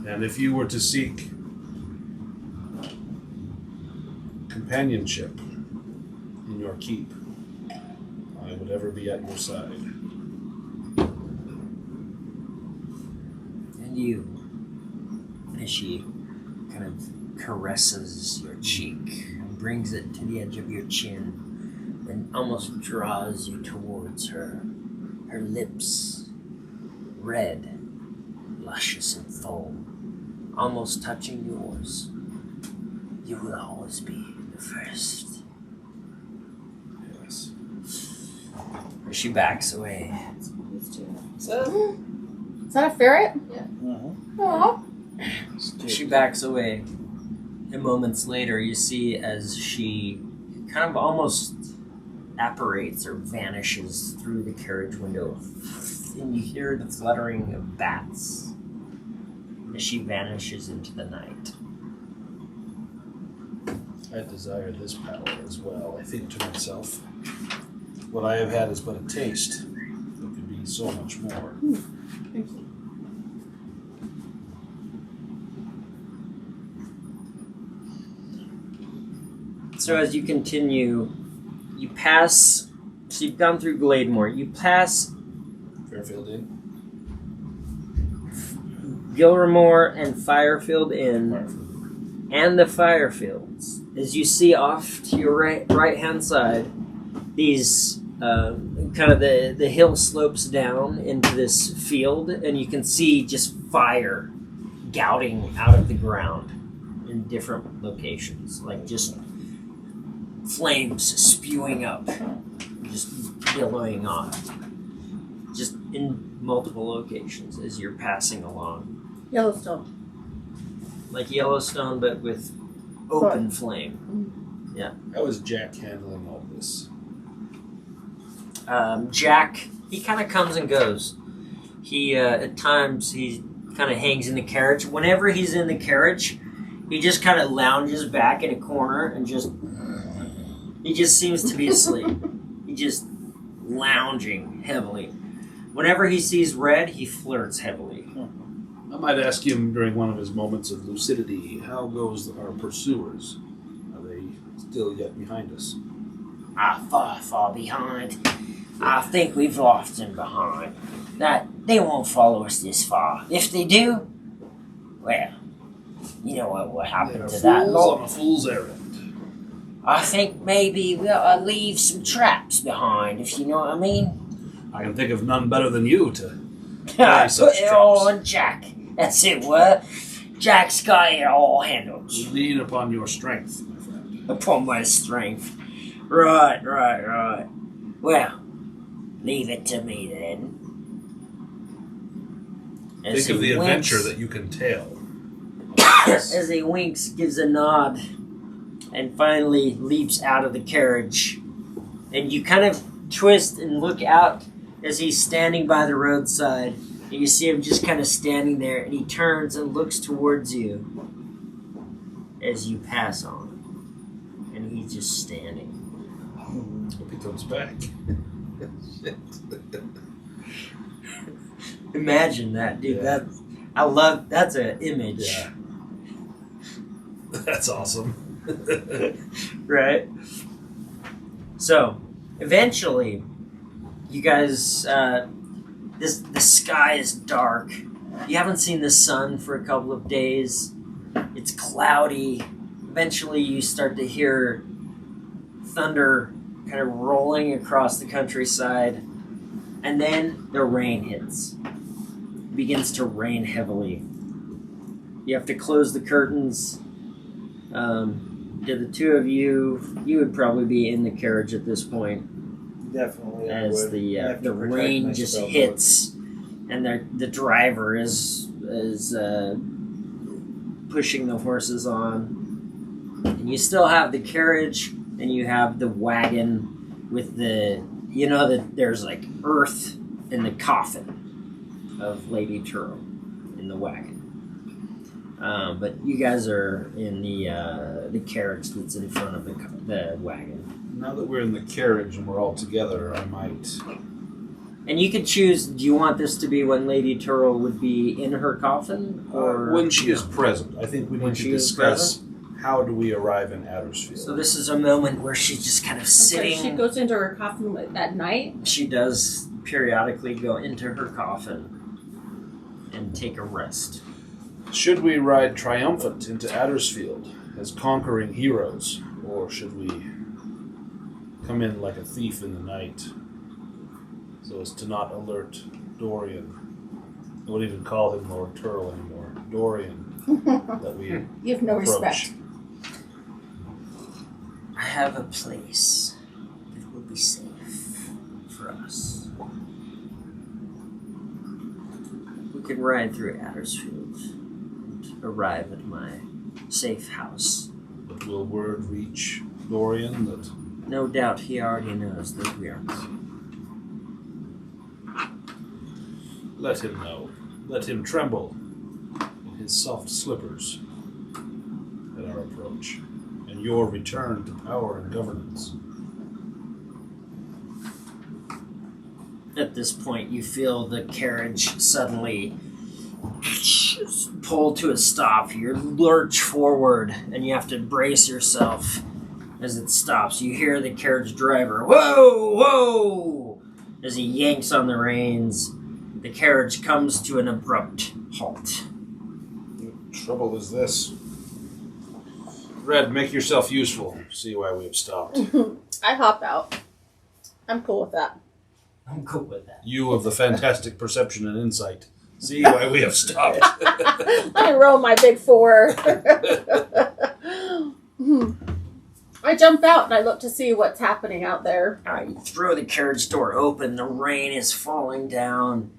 we? And if you were to seek companionship in your keep, I would ever be at your side. And you, as she kind of caresses your cheek and brings it to the edge of your chin and almost draws you towards her, her lips red, luscious and full, almost touching yours. You will always be the first. Yes. She backs away. Is that a ferret? Mm-hmm. Aw. She backs away. And moments later, you see as she kind of almost apparates or vanishes through the carriage window. And you hear the fluttering of bats as she vanishes into the night. I desire this power as well. I think to myself, what I have had is but a taste. It could be so much more. Thank you. So as you continue, you pass. So you've gone through Glademore. You pass Fairfield Inn. Gilramore and Firefield Inn, and the Firefields. As you see off to your right hand side, these kind of the hill slopes down into this field, and you can see just fire gouting out of the ground in different locations, like just flames spewing up, just billowing off, just in multiple locations as you're passing along. Yellowstone. Like Yellowstone, but with open flame. How is Jack handling all this? Jack, he kind of comes and goes. He, at times, he kind of hangs in the carriage. Whenever he's in the carriage, he just kind of lounges back in a corner and he just seems to be asleep. He just lounging heavily. Whenever he sees red, he flirts heavily. I might ask him during one of his moments of lucidity, how goes our pursuers? Are they still yet behind us? Far, far behind. I think we've left them behind. That they won't follow us this far. If they do, well, you know what will happen to that lot. On a fool's errand. I think maybe we'll leave some traps behind, if you know what I mean. I can think of none better than you to Put buy such it all traps. on Jack. That's it, what? Jack's got it all handled. We lean upon your strength, my friend. Upon my strength. Right. Well, leave it to me then. As Think of he the winks- adventure that you can tell. As he winks, gives a nod, and finally leaps out of the carriage. And you kind of twist and look out as he's standing by the roadside. And you see him just kind of standing there, and he turns and looks towards you as you pass on. And he's just standing. Hope he comes back. Imagine that, dude. Yeah. That's an image. Yeah. That's awesome. Right? So, eventually, you guys, the sky is dark. You haven't seen the sun for a couple of days. It's cloudy. Eventually, you start to hear thunder kind of rolling across the countryside. And then the rain hits. It begins to rain heavily. You have to close the curtains. The two of you would probably be in the carriage at this point Definitely. I as would. I the have to protect rain my just spell hits, and the driver is pushing the horses on, and you still have the carriage, and you have the wagon with that there's like earth in the coffin of Lady Tearle in the wagon. But you guys are in the carriage that's in front of the wagon. Now that we're in the carriage and we're all together, I might... And you could choose, do you want this to be when Lady Tearle would be in her coffin? Or when she is present. I think we When need to she is discuss how do we arrive in Addersfield. So this is a moment where she's just kind of sitting. She goes into her coffin at night. She does periodically go into her coffin and take a rest. Should we ride triumphant into Addersfield as conquering heroes, or should we come in like a thief in the night so as to not alert Dorian? I won't even call him Lord Tearle anymore. Dorian, that we You have no approach. respect. I have a place that will be safe for us. We can ride through Addersfield and arrive at my safe house. But will word reach Dorian that No doubt he already knows that we are. Let him know. Let him tremble in his soft slippers at our approach and your return to power and governance. At this point, you feel the carriage suddenly pull to a stop. You lurch forward, and you have to brace yourself as it stops. You hear the carriage driver, "Whoa, whoa!" as he yanks on the reins. The carriage comes to an abrupt halt. What trouble is this? Red, make yourself useful. See why we have stopped. I hop out. I'm cool with that. I'm cool with that. You of the fantastic perception and insight. See why we have stopped. I roll my big 4. I jump out and I look to see what's happening out there. You throw the carriage door open. The rain is falling down.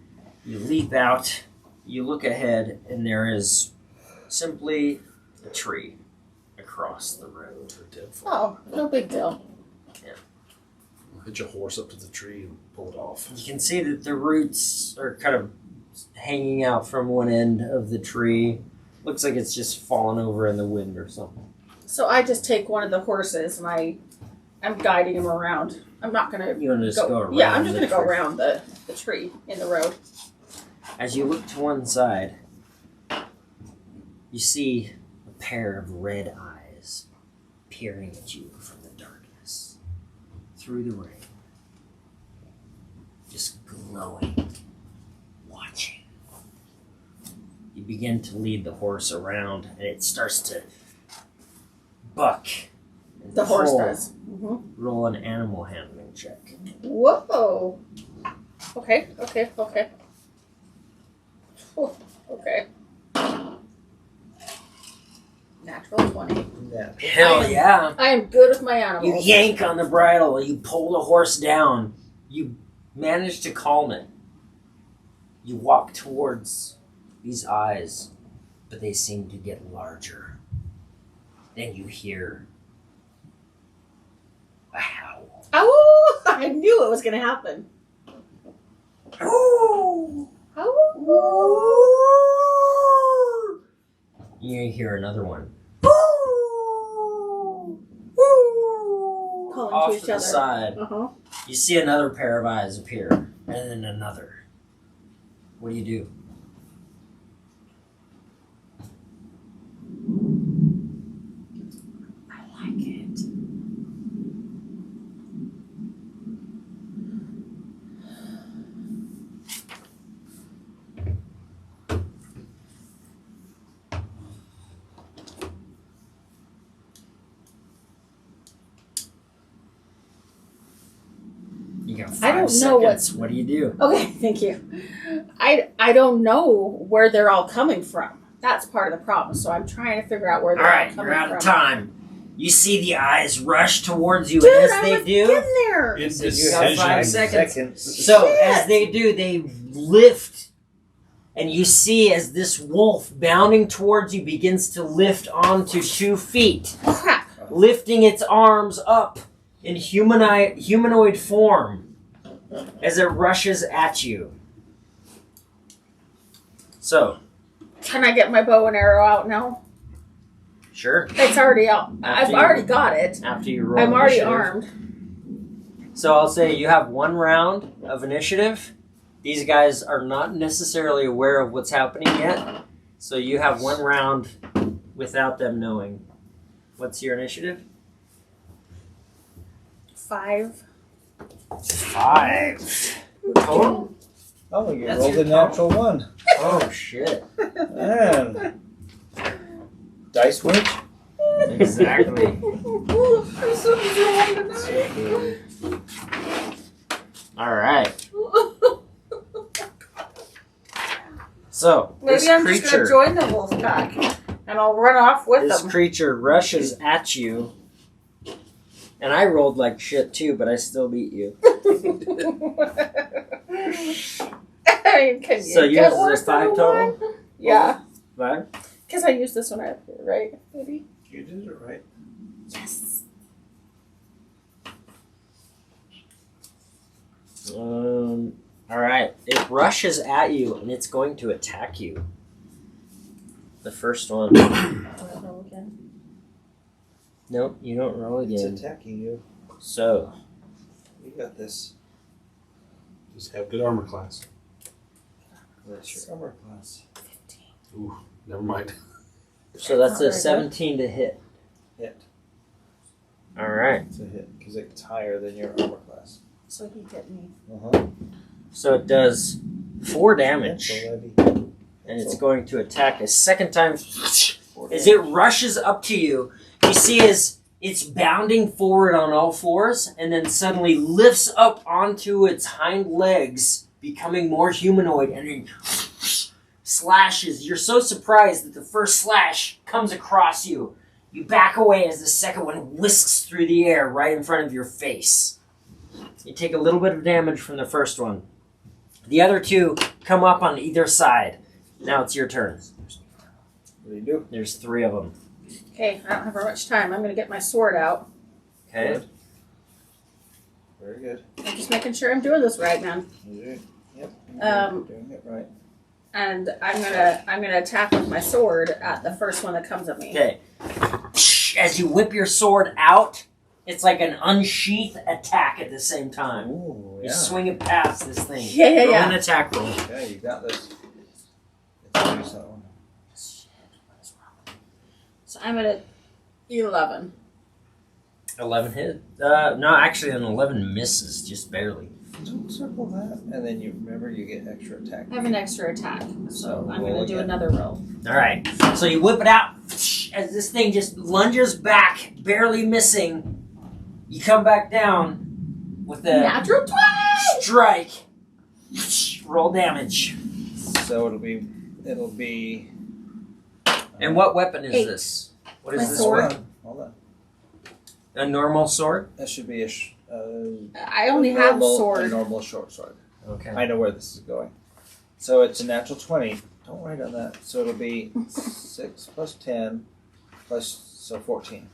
You leap out. You look ahead, and there is simply a tree across the road. Oh, no big deal. Hitch a horse up to the tree and pull it off. You can see that the roots are kind of hanging out from one end of the tree. Looks like it's just fallen over in the wind or something. So I just take one of the horses and I'm guiding him around. I'm not going to You want to just go around? Yeah, I'm just the going to go tree. around the tree in the road. As you look to one side, you see a pair of red eyes peering at you from the darkness, through the rain, just glowing, watching. You begin to lead the horse around, and it starts to buck. And The horse pull. does. Mm-hmm. Roll an animal handling check. Whoa. Okay. Oh, okay. Natural 20. Yeah. Hell yeah! I am good with my You animals. yank on the bridle, you pull the horse down, you manage to calm it. You walk towards these eyes, but they seem to get larger. Then you hear a howl. Oh, I knew it was going to happen. Oh! Oh. You hear another one. Calling Off to each to the other. side. Uh-huh. You see another pair of eyes appear, and then another. What do you do? I like it. You got 5 I don't know seconds. What do you do? Okay, thank you. I don't know where they're all coming from. That's part of the problem. So I'm trying to figure out where All they're all right, coming you're out from. of time. You see the eyes rush towards you, Dude, and as I they was do, in there. You have Indecision. 5 seconds. seconds. so Shit. as they do, they lift, and you see as this wolf bounding towards you begins to lift onto 2 feet, Crap. lifting its arms up in humanoid form as it rushes at you. So, Can I get my bow and arrow out now? sure. It's already out. I've After you- already got it. After you roll I'm already initiative. armed. So I'll say you have 1 round of initiative. These guys are not necessarily aware of what's happening yet. So you have 1 round without them knowing. What's your initiative? 5. 5. Total? Oh, you That's rolled your a natural 1. Oh, shit. Man. Dice witch? Exactly. I'm so busy Alright. So, this Maybe I'm just going creature, to join the wolf pack. And I'll run off with this them. creature rushes at you. And I rolled like shit too, but I still beat you. I mean, can So you yours get is worse a than 5 a total? 1? Yeah. 5? Because I used this one right? Maybe. You did it right. Yes. All right. It rushes at you and it's going to attack you. The first one. Do I roll again? Nope, you don't roll It's again. attacking you. So, You got this. Just have good armor class. That's your armor class. 15. Ooh, never mind. so that's Not a very good. 17 to hit. Hit. All right. It's a hit because it's higher than your armor class. So he hit me. So it does 4 damage, Pencil, Levy. and it's Pencil. going to attack a second time. 4 As it rushes up to you, you see as it's bounding forward on all fours, and then suddenly lifts up onto its hind legs, becoming more humanoid, and then slashes. You're so surprised that the first slash comes across you. You back away as the second one whisks through the air right in front of your face. You take a little bit of damage from the first one. The other 2 come up on either side. Now it's your turn. What do you do? There's 3 of them. Okay, I don't have very much time. I'm going to get my sword out. Okay. Good. Very good. I'm just making sure I'm doing this right, man. Yep. Um, You're doing it right. And I'm gonna attack with my sword at the first one that comes at me. Okay. As you whip your sword out, it's like an unsheath attack at the same time. Ooh, You yeah. swing it past this thing. Yeah. Roll an attack roll. Yeah, you got this. Let's use that one. So I'm at 11. 11 hit. No, actually an 11 misses, just barely. Don't circle that. And then you remember you get extra attack. I have an extra attack, so I'm Roll gonna do again. another roll. Alright. So you whip it out as this thing just lunges back, barely missing. You come back down with a Natural 20! strike. Roll damage. So it'll be. And what weapon is 8. this? What My is this sword. weapon? Hold on. A normal sword? That should be I only have a sword. normal short sword. Okay. I know where this is going. So it's a natural 20. Don't write on that. So it'll be 6 plus 10 so 14.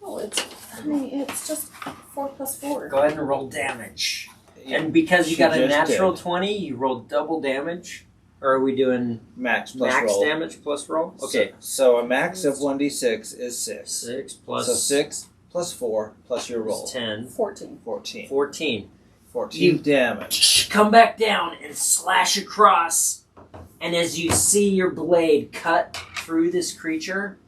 Oh, it's just 4 plus 4. Go ahead and roll damage. Yeah, And because you she got a just natural did. 20, you rolled double damage? Or are we doing Max plus max roll. damage plus roll? Okay. So a max of 1d6 is 6. 6 plus So 6 plus 4 plus your roll. 10. 14. 14. 14. 14 damage. Come back down and slash across. And as you see your blade cut through this creature,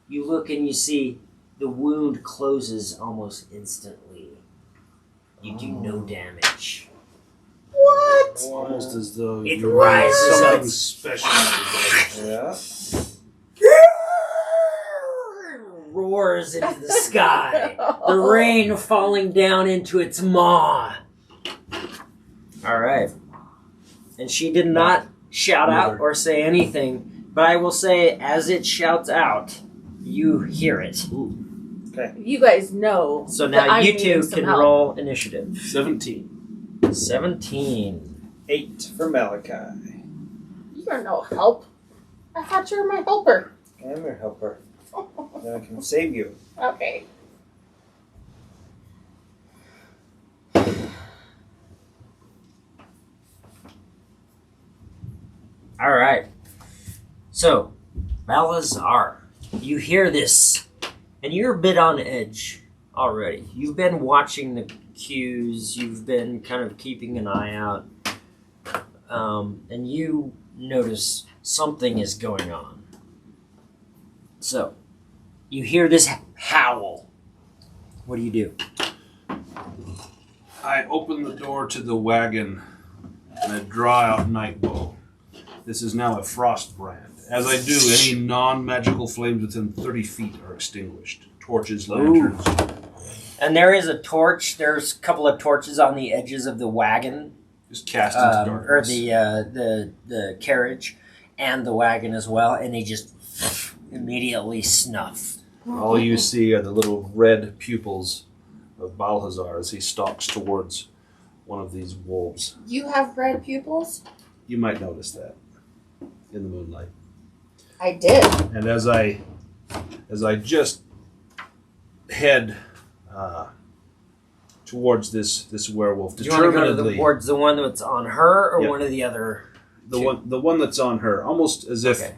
you look and you see the wound closes almost instantly. You do no damage. What? Almost as though It you rises something up. special. Yeah. Roars into the sky. The rain falling down into its maw. Alright. And she did not shout out or say anything, but I will say, as it shouts out, you hear it. You guys know. So that now I'm you needing two some can help. roll initiative. 17. 17. 8 for Malachi. You are no help. I thought you were my helper. I'm your helper. Then I can save you. Okay. Alright. So, Malazar, you hear this, and you're a bit on edge already. You've been watching the cues, you've been kind of keeping an eye out, and you notice something is going on. So, you hear this howl. What do you do? I open the door to the wagon and I draw out Nightbow. This is now a frost brand. As I do, any non-magical flames within 30 feet are extinguished. Torches, lanterns. And there is a torch. There's a couple of torches on the edges of the wagon, Just cast into or darkness. the carriage, and the wagon as well. And they just immediately snuff. All you see are the little red pupils of Balhazar as he stalks towards one of these wolves. You have red pupils? You might notice that in the moonlight. I did. And as I towards this werewolf. Do you want to go Determinedly, towards the one that's on her or Yep. one of the other? the one that's on her, almost as if Okay.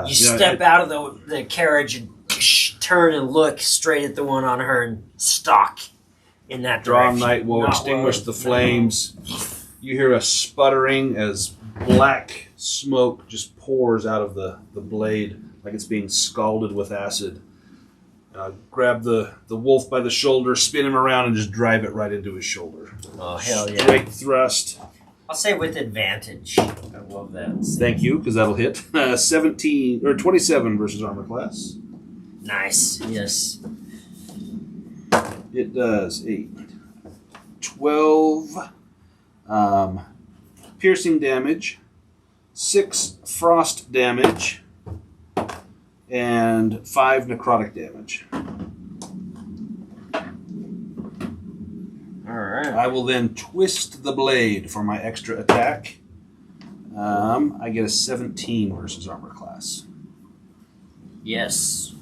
you Step out of the carriage and turn and look straight at the one on her and stalk in that Draw direction. night will Not extinguish well. the flames. You hear a sputtering as black smoke just pours out of the blade like it's being scalded with acid. Grab the wolf by the shoulder, spin him around, and just drive it right into his shoulder. Oh, hell yeah. Straight thrust. I'll say with advantage. I love that. Thank you, because that'll hit. 27 versus armor class. Nice. Yes. It does 8, 12 piercing damage, 6 frost damage, and 5 necrotic damage. All right. I will then twist the blade for my extra attack. I get a 17 versus armor class. Yes.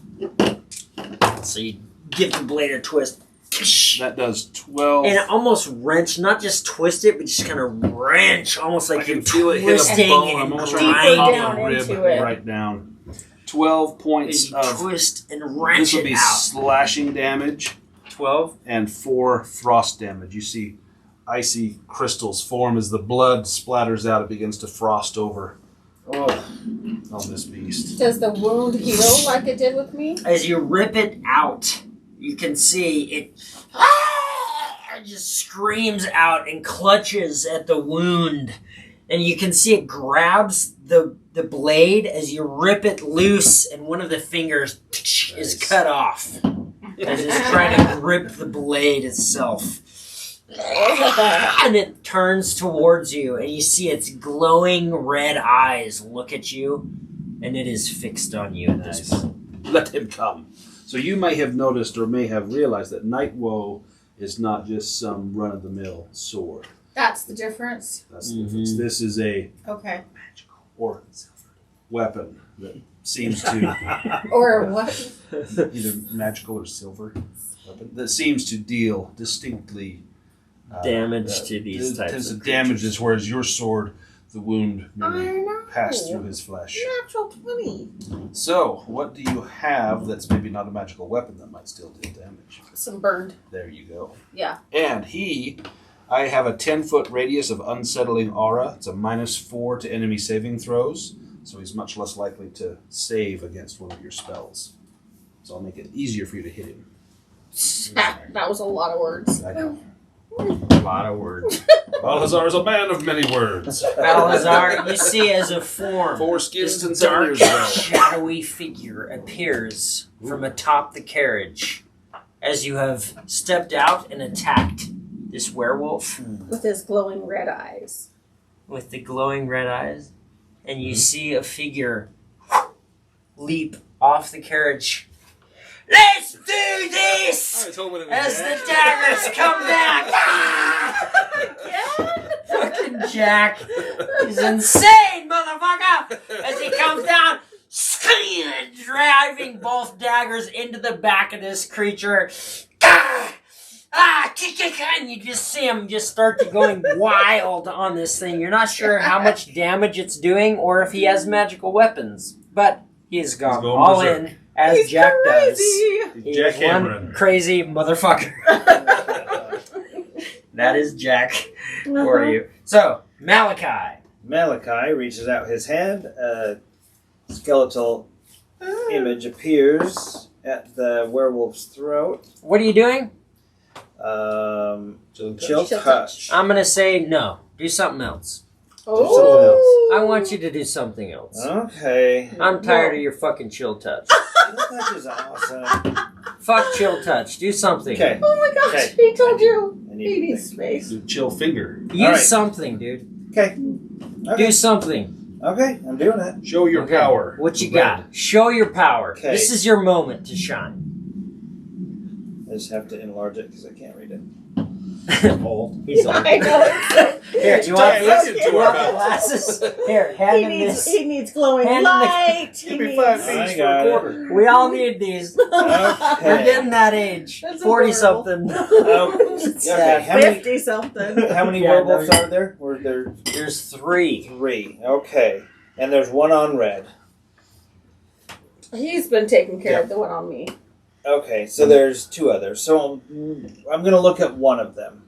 So you give the blade a twist. That does 12. And almost wrench, not just twist it, but just kind of wrench, almost like I can you're feel it hit a twisting bone. and I'm almost Deeper trying to pop down a rib into it. right down. 12 points You of... twist and wrench This will it be out. slashing damage 12. and 4 frost damage. You see icy crystals form as the blood splatters out. It begins to frost over on this beast. Does the wound heal like it did with me? As you rip it out, you can see it just screams out and clutches at the wound. And you can see it grabs the blade as you rip it loose, and one of the fingers is cut off. As it's trying to grip the blade itself. And it turns towards you, and you see its glowing red eyes look at you, and it is fixed on you at this point. Let him come. So you may have noticed or may have realized that Night Woe is not just some run-of-the-mill sword. That's the difference. That's the difference. This is a Okay. magical or weapon that seems to Or what? either magical or silver weapon that seems to deal distinctly Damage to these types tends of to damage this, whereas your sword, the wound I merely know. passed through his flesh. Natural 20. So, what do you have that's maybe not a magical weapon that might still deal damage? Some burned. There you go. Yeah. And I have a 10-foot radius of unsettling aura. It's a -4 to enemy saving throws, so he's much less likely to save against one of your spells. So I'll make it easier for you to hit him. That was a lot of words. I know. A lot of words. Balthazar is a man of many words. Balthazar, you see as a form, 4 skins this and 7 dark, years ago. shadowy figure appears from atop the carriage as you have stepped out and attacked this werewolf With his glowing red eyes. with the glowing red eyes, and you see a figure leap off the carriage. Let's do this! As the daggers come back! Fucking Jack is insane, motherfucker! As he comes down, driving both daggers into the back of this creature. And you just see him just start to going wild on this thing. You're not sure how much damage it's doing or if he has magical weapons, but he has gone going all berserk. in as He's Jack crazy. does. He Jack is one Cameron. crazy motherfucker. That is Jack for you. So, Malachi. Malachi reaches out his hand. A skeletal image appears at the werewolf's throat. What are you doing? Chill touch. I'm going to say no. Do something else. Oh. I want you to do something else. Okay. I'm tired of your fucking chill touch. Chill touch is awesome. Fuck chill touch. Do something. Okay. Oh my gosh, Okay. he told you. I He need to needs think. space. The chill finger. Use All right. something, dude. Okay. Do something. Okay, I'm doing it. Show your Okay. power. What you got? Show your power. Okay. This is your moment to shine. I just have to enlarge it because I can't read it. Old. He's old. I know. Here, you want Just these? so You want the cute. glasses? Here, hand him this. He needs glowing Hand him the- light. He Give me needs... 5 I feet for got a it. quarter. We all need these. We're Okay. getting that age. That's 40 adorable. something. Okay. How many 50 something. how many Yeah, werewolves no, are there? Were there There's 3. 3? Okay. And there's one on red. He's been taking care of the one on me. Okay, so there's 2 others. So I'm going to look at one of them.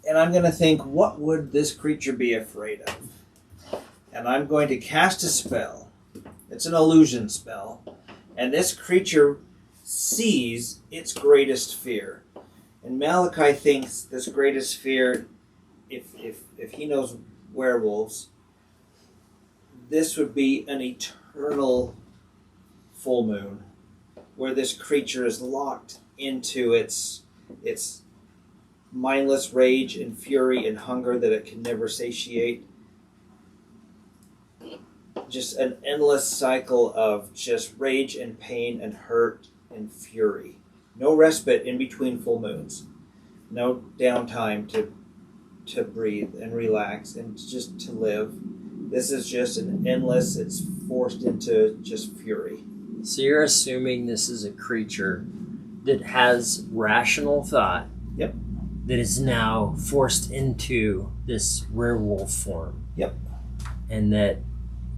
And I'm going to think, what would this creature be afraid of? And I'm going to cast a spell. It's an illusion spell. And this creature sees its greatest fear. And Malachi thinks this greatest fear, if he knows werewolves, this would be an eternal full moon where this creature is locked into its mindless rage and fury and hunger that it can never satiate. Just an endless cycle of just rage and pain and hurt and fury. No respite in between full moons. No downtime to breathe and relax and just to live. This is just an endless, it's forced into just fury. So you're assuming this is a creature that has rational thought. Yep. That is now forced into this werewolf form. Yep. And that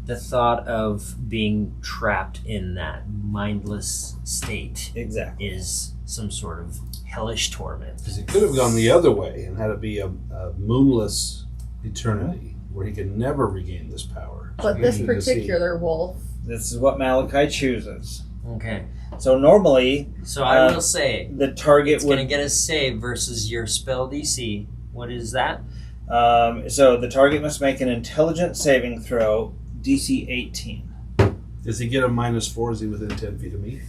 the thought of being trapped in that mindless state Exactly. is some sort of hellish torment. Because he could have gone the other way and had it be a moonless eternity where he could never regain this power. So But he this needed to see- particular wolf. This is what Malachi chooses. Okay. So normally, So I will say the target it's going to would... get a save versus your spell DC. What is that? So the target must make an intelligence saving throw, DC 18. Does he get a -4? Is he within 10 feet of me?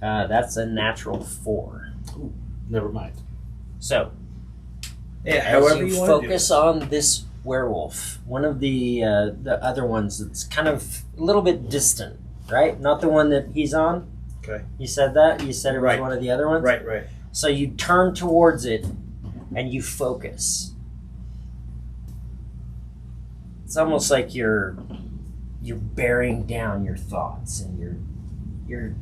That's a natural 4. Never mind. So, Yeah, as however you you want to do it. focus on this werewolf, one of the other ones that's kind of a little bit distant, right? Not the one that he's on. Okay. You said that? You said it was Right. one of the other ones? Right. So you turn towards it and you focus. It's almost like you're bearing down your thoughts and you're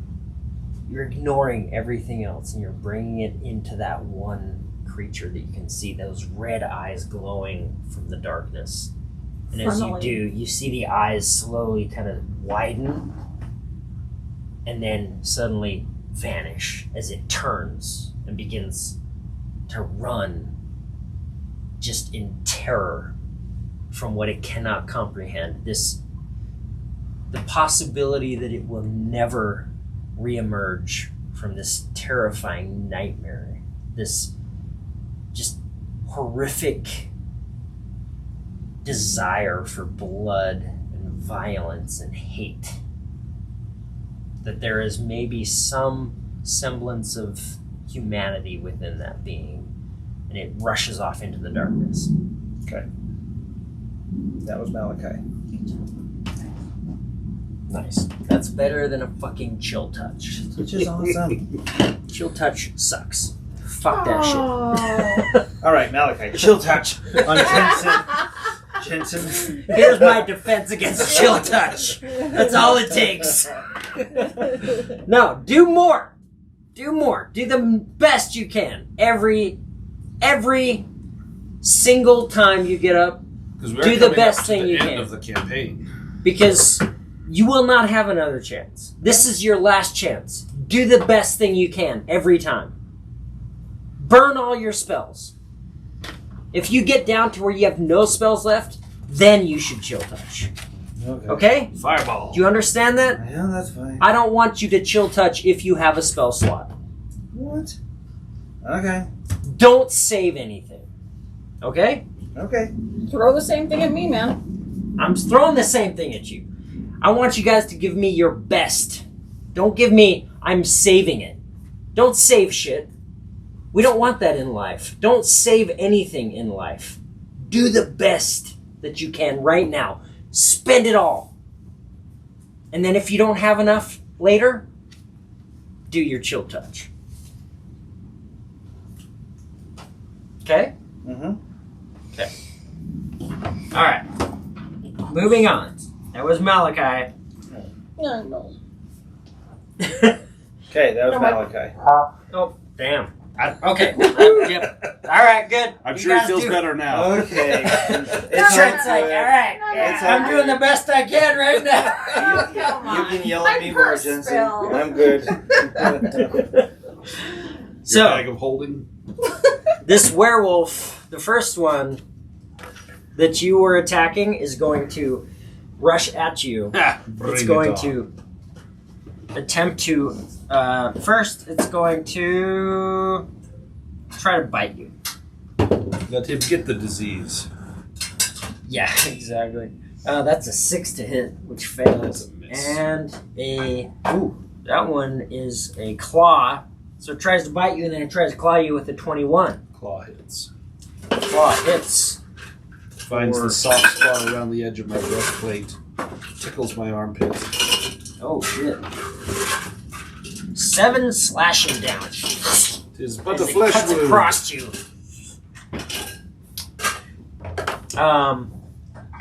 ignoring everything else and you're bringing it into that one creature that you can see, those red eyes glowing from the darkness. And as you Funneling. do, you see the eyes slowly kind of widen and then suddenly vanish as it turns and begins to run just in terror from what it cannot comprehend. The possibility that it will never reemerge from this terrifying nightmare, this just horrific desire for blood and violence and hate. That there is maybe some semblance of humanity within that being, and it rushes off into the darkness. Okay. That was Malachi. Nice. That's better than a fucking chill touch. Which is awesome. Chill touch sucks. Fuck that shit. Oh. All right, Malachi. Chill touch on Jensen. Here's my defense against chill touch. That's all it takes. No, do more. Do more. Do the best you can. Every single time you get up, Because we're Do the coming best up to thing the you end can. of the campaign. because you will not have another chance. This is your last chance. Do the best thing you can every time. Burn all your spells. If you get down to where you have no spells left, then you should chill touch. Okay. Okay? Fireball. Do you understand that? Yeah, that's fine. I don't want you to chill touch if you have a spell slot. What? Okay. Don't save anything. Okay? Okay. Throw the same thing at me, man. I'm throwing the same thing at you. I want you guys to give me your best. Don't give me, I'm saving it. Don't save shit. We don't want that in life. Don't save anything in life. Do the best that you can right now. Spend it all. And then if you don't have enough later, do your chill touch. Okay. Mm-hmm. All right. Moving on. That was Malachi. No, no. Okay, that was Malachi. Oh, damn. Okay. Yep. All right, good. I'm You sure it guys feels do- better now. Okay. It's like, all right. It's I'm all doing the best I can right now. You can yell at me more, purse Jensen. fell. I'm good. Your So, bag of holding. this werewolf, the first one that you were attacking, is going to rush at you. Bring It's it going on. to attempt to. First, it's going to try to bite you. Let him get the disease. Yeah, exactly. That's a 6 to hit, which That's fails. a miss. And that one is a claw. So it tries to bite you, and then it tries to claw you with a 21. Claw hits. Claw hits. Finds the soft spot around the edge of my breastplate. Tickles my armpit. Oh shit. 7 slashing damage. Tis but As a it flesh cuts wound. across you.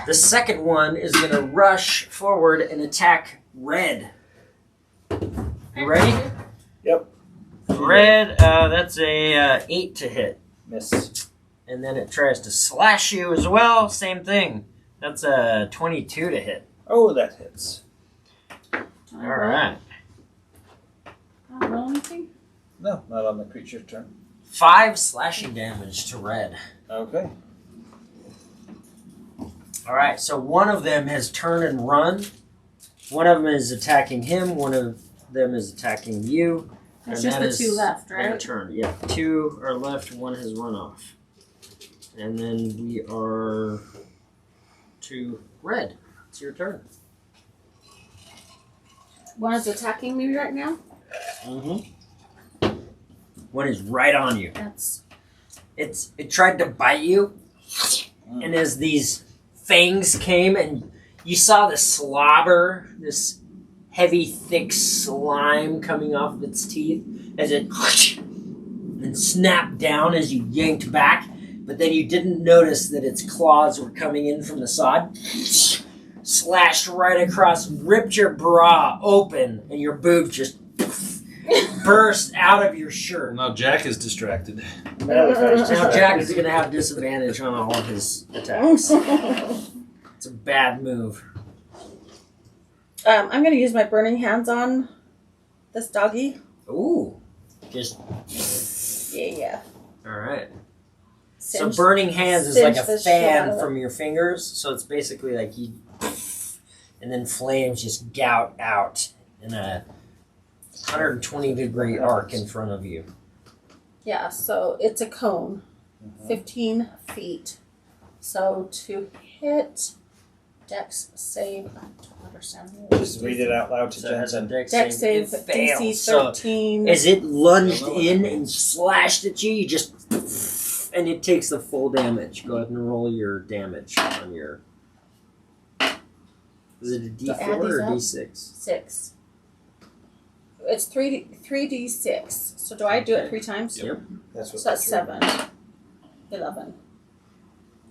The second one is going to rush forward and attack Red. You ready? Yep. Red, that's a 8 to hit. Miss. And then it tries to slash you as well. Same thing. That's a 22 to hit. Oh, that hits. All right. Not roll anything? No, not on the creature's turn. 5 slashing damage to Red. Okay. All right, so one of them has turned and run. One of them is attacking him. One of them is attacking you. There's And just that the is 2 left, their right? turn. Yeah, 2 are left. 1 has run off. And then we are to Red. It's your turn. One is attacking me right now. Mm-hmm. One is right on you. That's It tried to bite you, and as these fangs came, and you saw the slobber, this heavy, thick slime coming off of its teeth, as it and snapped down as you yanked back, but then you didn't notice that its claws were coming in from the side. Slashed right across, ripped your bra open, and your boob just burst out of your shirt. Now Jack is distracted. Now Jack is going to have disadvantage on all of his attacks. It's a bad move. I'm gonna use my burning hands on this doggy. Ooh. Just, Yeah. alright. So Singe- burning hands is like singe a the shit out fan of it. from your fingers. So it's basically like you, and then flames just gout out in a 120-degree arc in front of you. Yeah, so it's a cone, 15 feet. So to hit, Dex save. I don't understand. Just read it out loud to So it has a Jensen. dex Dex save. save It fails. DC So 13. as it lunged in and slashed at you, you just, and it takes the full damage. Go ahead and roll your damage on your. Is it a add D4 these or up? D6? 6. It's 3d6. So do I do it 3 times? Yep. That's what So that's that's 7. 11.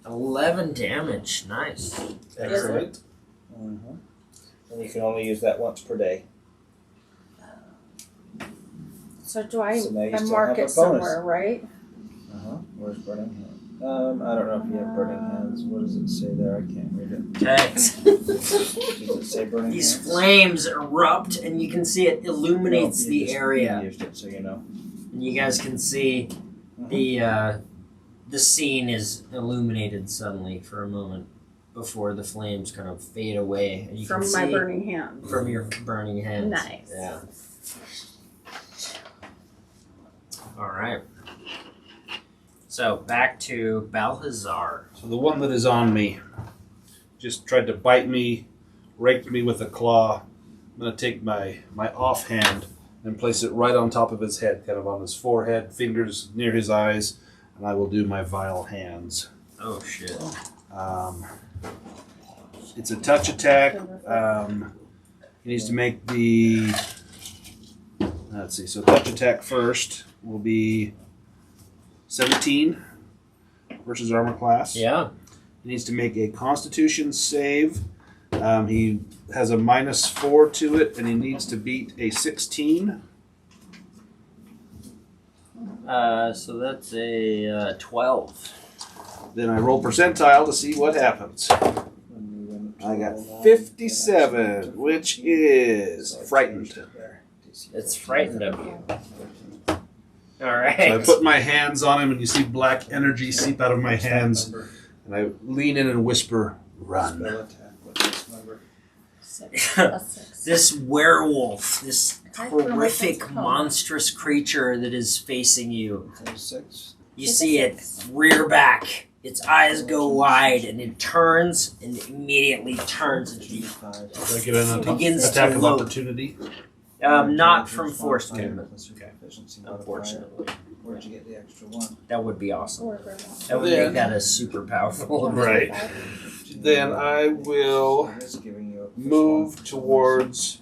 11 damage. Nice. Excellent. Mm-hmm. And you can only use that once per day. So do I, So now you I still mark have a it bonus. somewhere, right? Where's burning hand? I don't know if you have burning hands. What does it say there? I can't read it. Okay. Does it say burning These hands? flames erupt, and you can see it illuminates No, the you just area. used it, so you know. And you guys can see the scene is illuminated suddenly for a moment before the flames kind of fade away. And you From can my see burning hand. from your burning hands. Nice. Yeah. All right. So back to Balthazar. So the one that is on me just tried to bite me, raked me with a claw. I'm going to take my offhand and place it right on top of his head, kind of on his forehead, fingers near his eyes, and I will do my vile hands. Oh shit. It's a touch attack. He needs to make the... Let's see. So touch attack first will be 17. versus armor class. Yeah. He needs to make a Constitution save. He has a -4 to it, and he needs to beat a 16. So that's a 12. Then I roll percentile to see what happens. I got 57, which is frightened. It's frightened of you. All So right. I put my hands on him, and you see black energy seep out of my hands. And I lean in and whisper, "Run." Spell attack. What's this number? 6 plus 6. This werewolf, this I put on my horrific, sense of monstrous creature that is facing you. So 6. You It's a see it 6. rear back. Its eyes go wide, and it turns and immediately turns into you. Do I get an Begins attack to of load. opportunity? Not from forced movement, Okay. unfortunately. Where'd you get the extra 1? That would be awesome. Or grandma. That would make that a super powerful. Right. Then I will move towards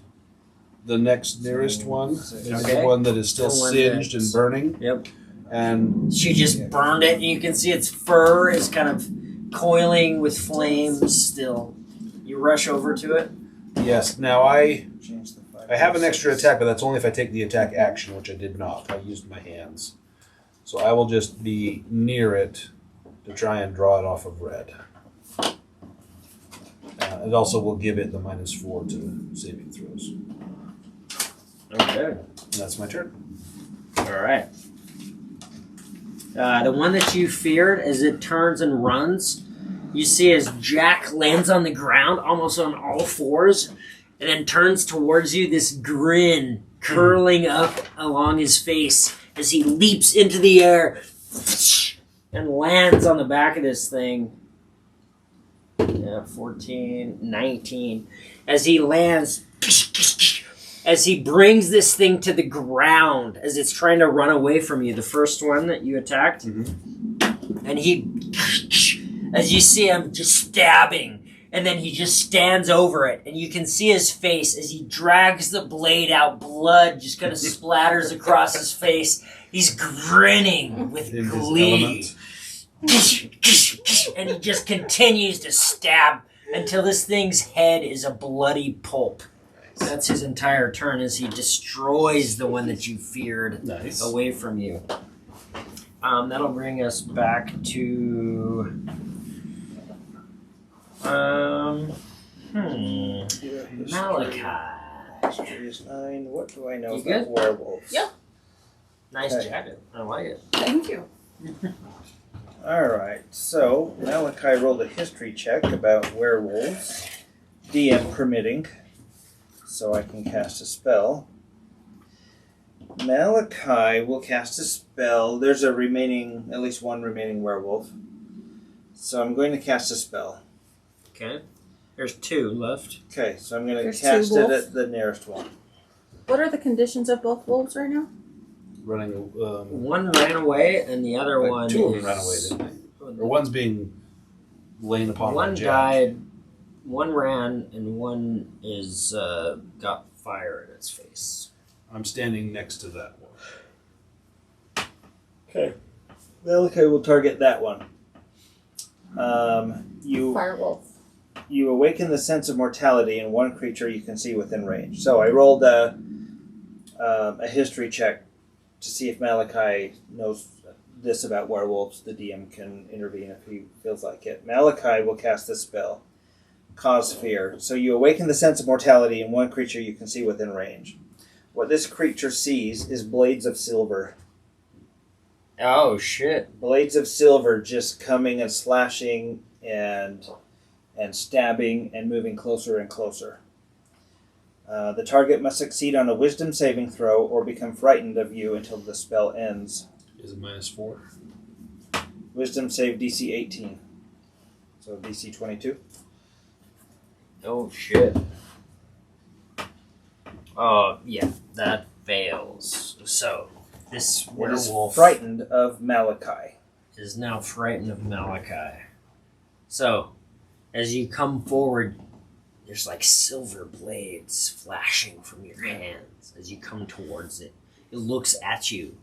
the next nearest one. It's the Okay. one that is still The one singed that's- and burning. Yep. And She just burned it, and you can see its fur is kind of coiling with flames still. You rush over to it. yes, now I Change the 5. have an extra attack, but that's only if I take the attack action, which I did not. I used my hands. So I will just be near it to try and draw it off of red. It also will give it the -4 to saving throws. Okay. And that's my turn. All right. The one that you feared, as it turns and runs, you see as Jack lands on the ground, almost on all fours, and then turns towards you, this grin curling up along his face as he leaps into the air and lands on the back of this thing. 14, 19. As he lands, as he brings this thing to the ground, as it's trying to run away from you, the first one that you attacked, and he, as you see him just stabbing, and then he just stands over it, and you can see his face as he drags the blade out, blood just kind of splatters across his face. He's grinning with In his glee. element. And he just continues to stab until this thing's head is a bloody pulp. That's his entire turn as he destroys the one that you feared Nice. away from you. That'll bring us back to... Malachi. History is 9. What do I know You about good? werewolves? Yeah. Nice Okay. jacket. I like it. Thank you. Alright, so Malachi rolled a history check about werewolves, DM permitting, so I can cast a spell. Malachi will cast a spell. There's at least one remaining werewolf. So I'm going to cast a spell. Okay. There's 2 left. Okay, so I'm going to There's cast 2 it wolves? at the nearest one. What are the conditions of both wolves right now? Running. One ran away, and the other one 2 of them is... ran away, didn't they? Or one's being lain upon by One Jack. died, one ran, and one is got fire in its face. I'm standing next to that one. Okay. Malachi will target that one. You Firewolf. You awaken the sense of mortality in one creature you can see within range. So I rolled a history check to see if Malachi knows this about werewolves. The DM can intervene if he feels like it. Malachi will cast this spell. Cause fear. So you awaken the sense of mortality in one creature you can see within range. What this creature sees is blades of silver. Oh, shit. Blades of silver just coming and slashing and stabbing and moving closer and closer. The target must succeed on a wisdom saving throw or become frightened of you until the spell ends. Is it -4? Wisdom save DC 18. So DC 22. Oh, shit. Oh, yeah, that fails. So, this It is werewolf frightened of Malachi. is now frightened of Malachi. So, as you come forward, there's like silver blades flashing from your hands as you come towards it. It looks at you.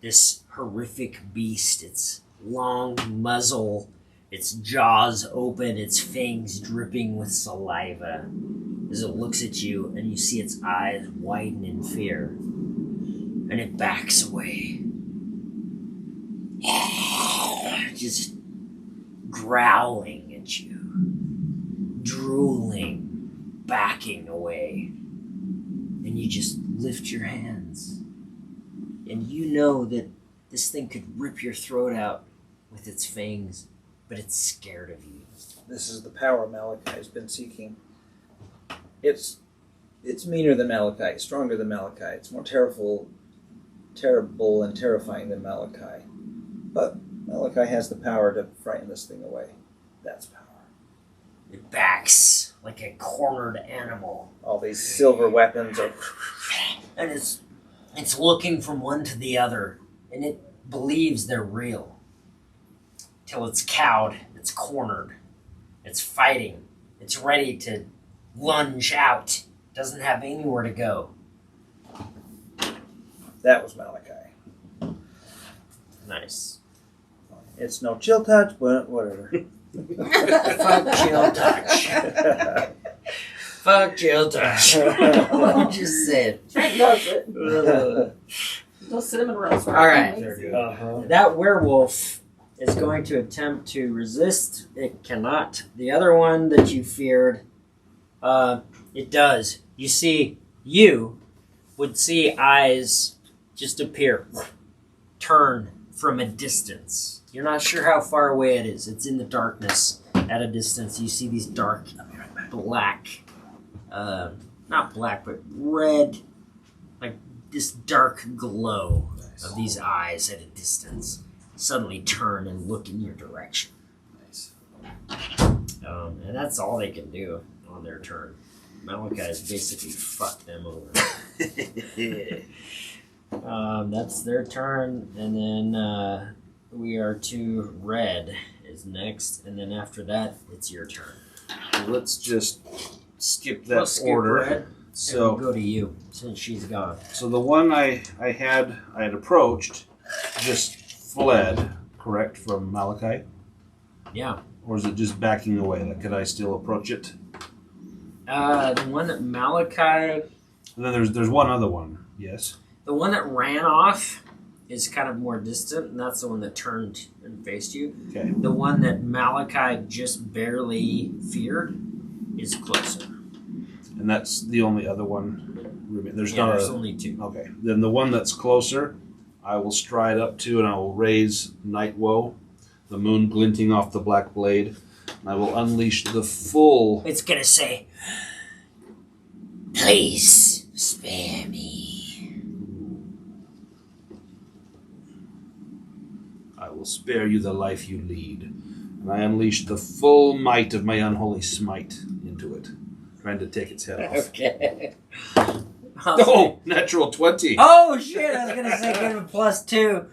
This horrific beast, its long muzzle, its jaws open, its fangs dripping with saliva as it looks at you, and you see its eyes widen in fear. And it backs away. Just growling at you, drooling, backing away. And you just lift your hands. And you know that this thing could rip your throat out with its fangs, but it's scared of you. This is the power Malachi has been seeking. It's meaner than Malachi, stronger than Malachi. It's more terrible and terrifying than Malachi. But Malachi has the power to frighten this thing away. That's power. It backs like a cornered animal. All these silver weapons are... And it's looking from one to the other, and it believes they're real. Till it's cowed, it's cornered, it's fighting, it's ready to lunge out, doesn't have anywhere to go. That was Malachi. Nice. It's no chill touch, but whatever. Fuck chill touch. Fuck chill touch. What you just said. Trent loves it. Those cinnamon rolls are All right. amazing. That werewolf is going to attempt to resist. It cannot. The other one that you feared, it does. You would see eyes just appear, turn from a distance. You're not sure how far away it is. It's in the darkness at a distance. You see these dark, black, not black, but red, like this dark glow of these eyes at a distance suddenly turn and look in your direction. Nice. And that's all they can do on their turn. Malachi has basically fucked them over. That's their turn, and then we are to red is next, and then after that, it's your turn. Let's just skip that We'll skip order. red, and So, we'll go to you since she's gone. so the one I had approached just fled, correct, from Malachi? Yeah. Or is it just backing away? Like, could I still approach it? The one that Malachi, And then there's one other one. Yes. the one that ran off is kind of more distant, and that's the one that turned and faced you. Okay. The one that Malachi just barely feared is closer. And that's the only other one. There's Yeah, not there's a. only two. Okay. Then the one that's closer, I will stride up to, and I will raise Night Woe, the moon glinting off the black blade, and I will unleash the full. It's gonna say, "Please spare me." I will spare you the life you lead. And I unleash the full might of my unholy smite into it, trying to take its head off. Okay. Oh, natural 20. Oh shit! I was gonna say give him +2.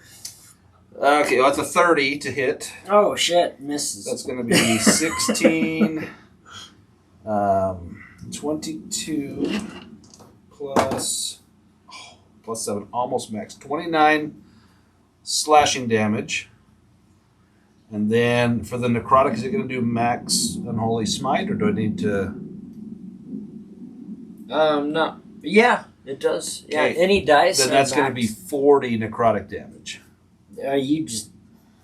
Okay, well, that's a 30 to hit. Oh shit! Misses. That's going to be 16, 22 plus 7, almost max. 29 slashing damage. And then for the necrotic, is it going to do max unholy smite, or do I need to? No. Yeah, it does. Yeah, Okay. any dice. Then are that's going to be max. 40 necrotic damage. You just.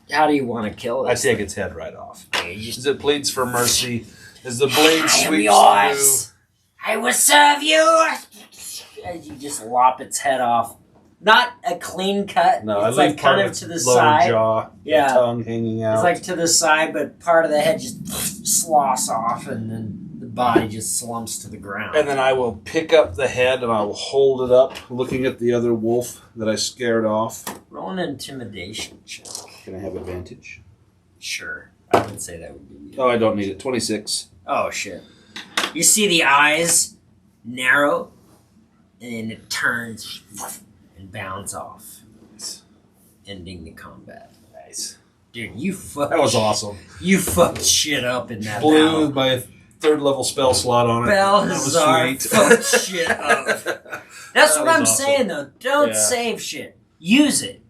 How do you want to kill I this? take its head right off. You just. As it pleads for mercy, as the blade I am sweeps yours. I will serve you. As you just lop its head off. Not a clean cut. through. No, it's I leave like part kind of of to its the lower side. jaw, Yeah. the tongue hanging out. It's like to the side, but part of the head just sloss off, and then the body just slumps to the ground. And then I will pick up the head and I will hold it up, looking at the other wolf that I scared off. Roll an intimidation check. Can I have advantage? Sure. I would say that would be you. Oh, I don't need it. 26. Oh, shit. You see the eyes narrow, and then it turns and bounds off, Nice. ending the combat. Nice. Dude, you fucked. That was awesome. You fucked shit up in that Blew battle. my 3rd level spell slot on it. That was Balthazar sweet. fucked shit up. That's That what I'm was awesome. saying, though. Don't Yeah. save shit. Use it.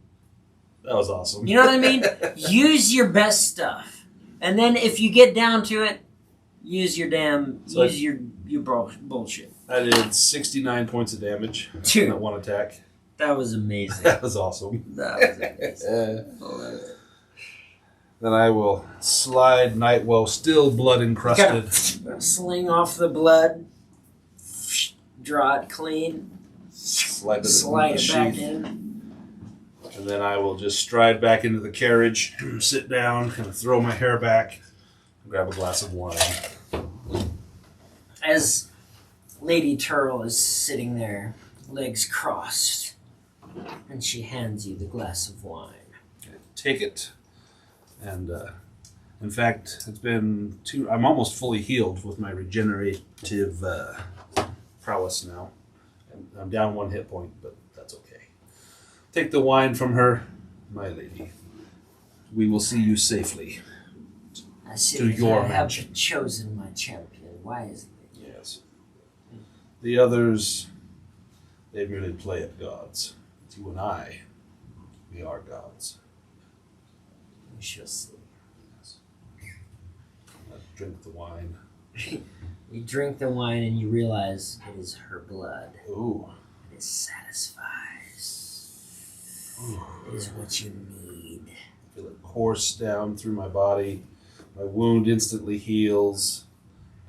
That was awesome. You know what I mean? Use your best stuff. And then if you get down to it, use your bullshit. I did 69 points of damage Dude. in that one attack. That was amazing. That was awesome. That was amazing. Then I will slide Nightwell, still blood encrusted. Sling off the blood, draw it clean, Slide slide it it back sheath. in. And then I will just stride back into the carriage, sit down, kind of throw my hair back, grab a glass of wine. As Lady Tearle is sitting there, legs crossed, and she hands you the glass of wine. Take it. And in fact, it's been I'm almost fully healed with my regenerative prowess now. I'm down 1 hit point, but that's okay. Take the wine from her, my lady. We will see you safely. I see To that your I have mansion. chosen my champion wisely. Yes. The others, they merely play at gods. You and I, we are gods. We shall see. Drink the wine. You drink the wine and you realize it is her blood. Ooh. It satisfies. Ooh. It is what you need. I feel it course down through my body. My wound instantly heals.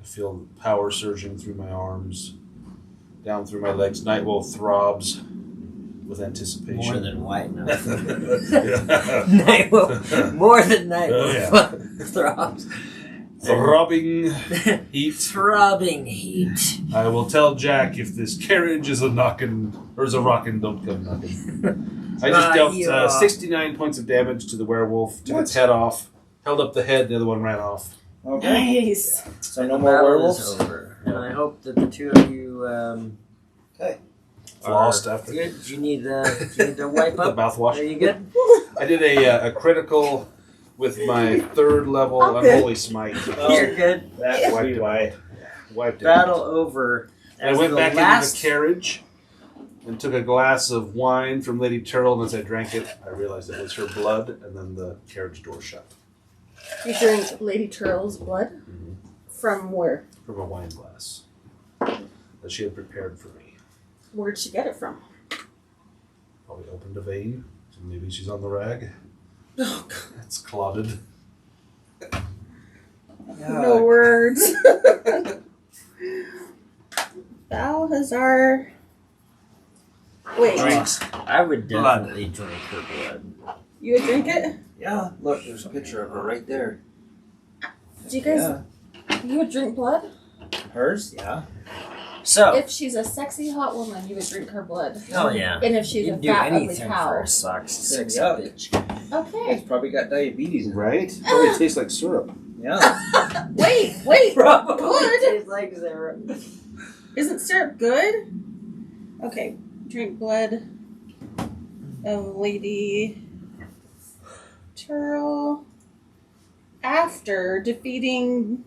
I feel the power surging through my arms, down through my legs. Nightwell throbs with anticipation. More than white now. Yeah. More than night. Oh, yeah. Throbs. Throbbing heat. Throbbing heat. I will tell Jack if this carriage is a knockin' or is a rockin', don't come knockin'. I just dealt yeah. 69 points of damage to the werewolf, took its head off, held up the head, the other one ran off. Okay. Nice. So no The more battle werewolves? is over. And I hope that the two of you Lost are after good. Do you need to wipe the up? mouthwash. Are you good? I did a critical with my 3rd level I'm good. unholy smite. You're good. That's Wiped it. why. Wiped it. Battle over. I As went the back last... into the carriage and took a glass of wine from Lady Tearle, and as I drank it, I realized it was her blood, and then the carriage door shut. You drank Lady Tearle's blood? Mhm. From where? From a wine glass that she had prepared for me. Where'd she get it from? Probably opened a vein, so maybe she's on the rag. Oh, God. It's clotted. No words. Balhazar. Wait, Drinks. I would definitely drink her blood. you would drink it? Yeah, look, there's a picture of her right there. Do you guys, you would drink blood? Hers? Yeah. So, If she's a sexy hot woman, you would drink her blood. oh yeah. And if she's You'd a do fat, ugly anything cow. for a sexy Yeah. bitch. Okay. It's probably got diabetes in it. Right? Probably tastes like syrup. Yeah. Wait. Probably Good. tastes like syrup. Isn't syrup good? Okay. Drink blood of Lady Tearle after defeating.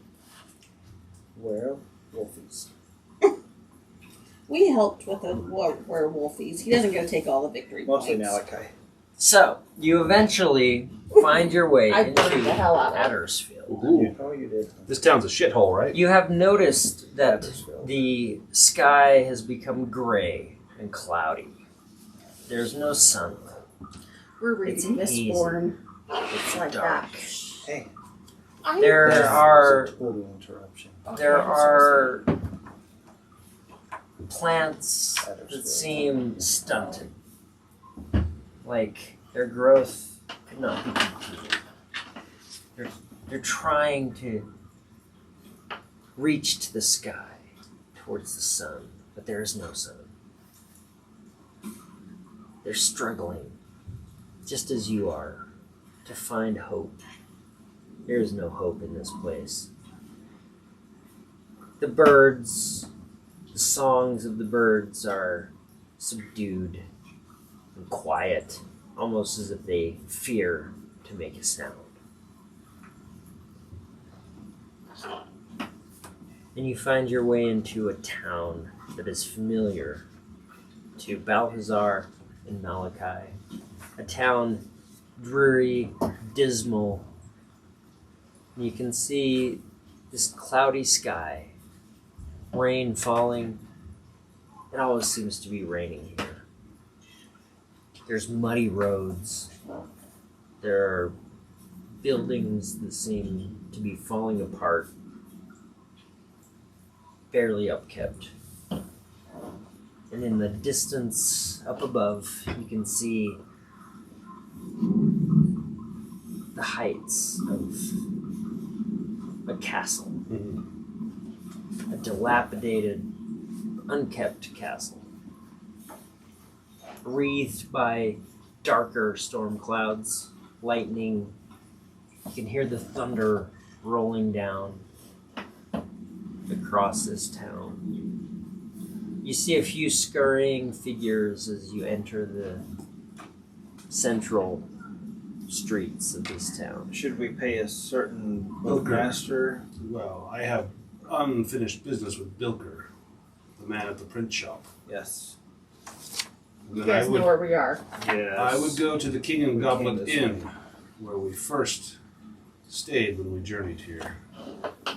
Werewolfies. We helped with the werewolfies. He doesn't get to take all the victory Mostly points. Malachi. So, you eventually find your way I burned the into hell out of it. Addersfield. Ooh. Oh, you did. This town's a shithole, right? You have noticed that Addersfield. the sky has become gray and cloudy. There's no sun. We're It's reading hazy. Mistborn. It's like dark. Hey. There That are was a total interruption. there are plants that Addersfield. seem stunted. Like their growth could not be completed. They're trying to reach to the sky towards the sun, but there is no sun. They're struggling, just as you are, to find hope. There is no hope in this place. The birds, the songs of the birds are subdued and quiet, almost as if they fear to make a sound. And you find your way into a town that is familiar to Balthazar and Malachi. A town dreary, dismal. You can see this cloudy sky, rain falling. It always seems to be raining here. There's muddy roads. There are buildings that seem to be falling apart, barely upkept. And in the distance up above, you can see the heights of a castle. A dilapidated, unkept castle. Wreathed by darker storm clouds, lightning. You can hear the thunder rolling down across this town. You see a few scurrying figures as you enter the central streets of this town. Should we pay a certain Bilker. master? Well, I have unfinished business with Bilker, the man at the print shop. Yes. And You then guys know where we are. Yes. I would go to the King and We Goblet came this Inn, where we first stayed when we journeyed here.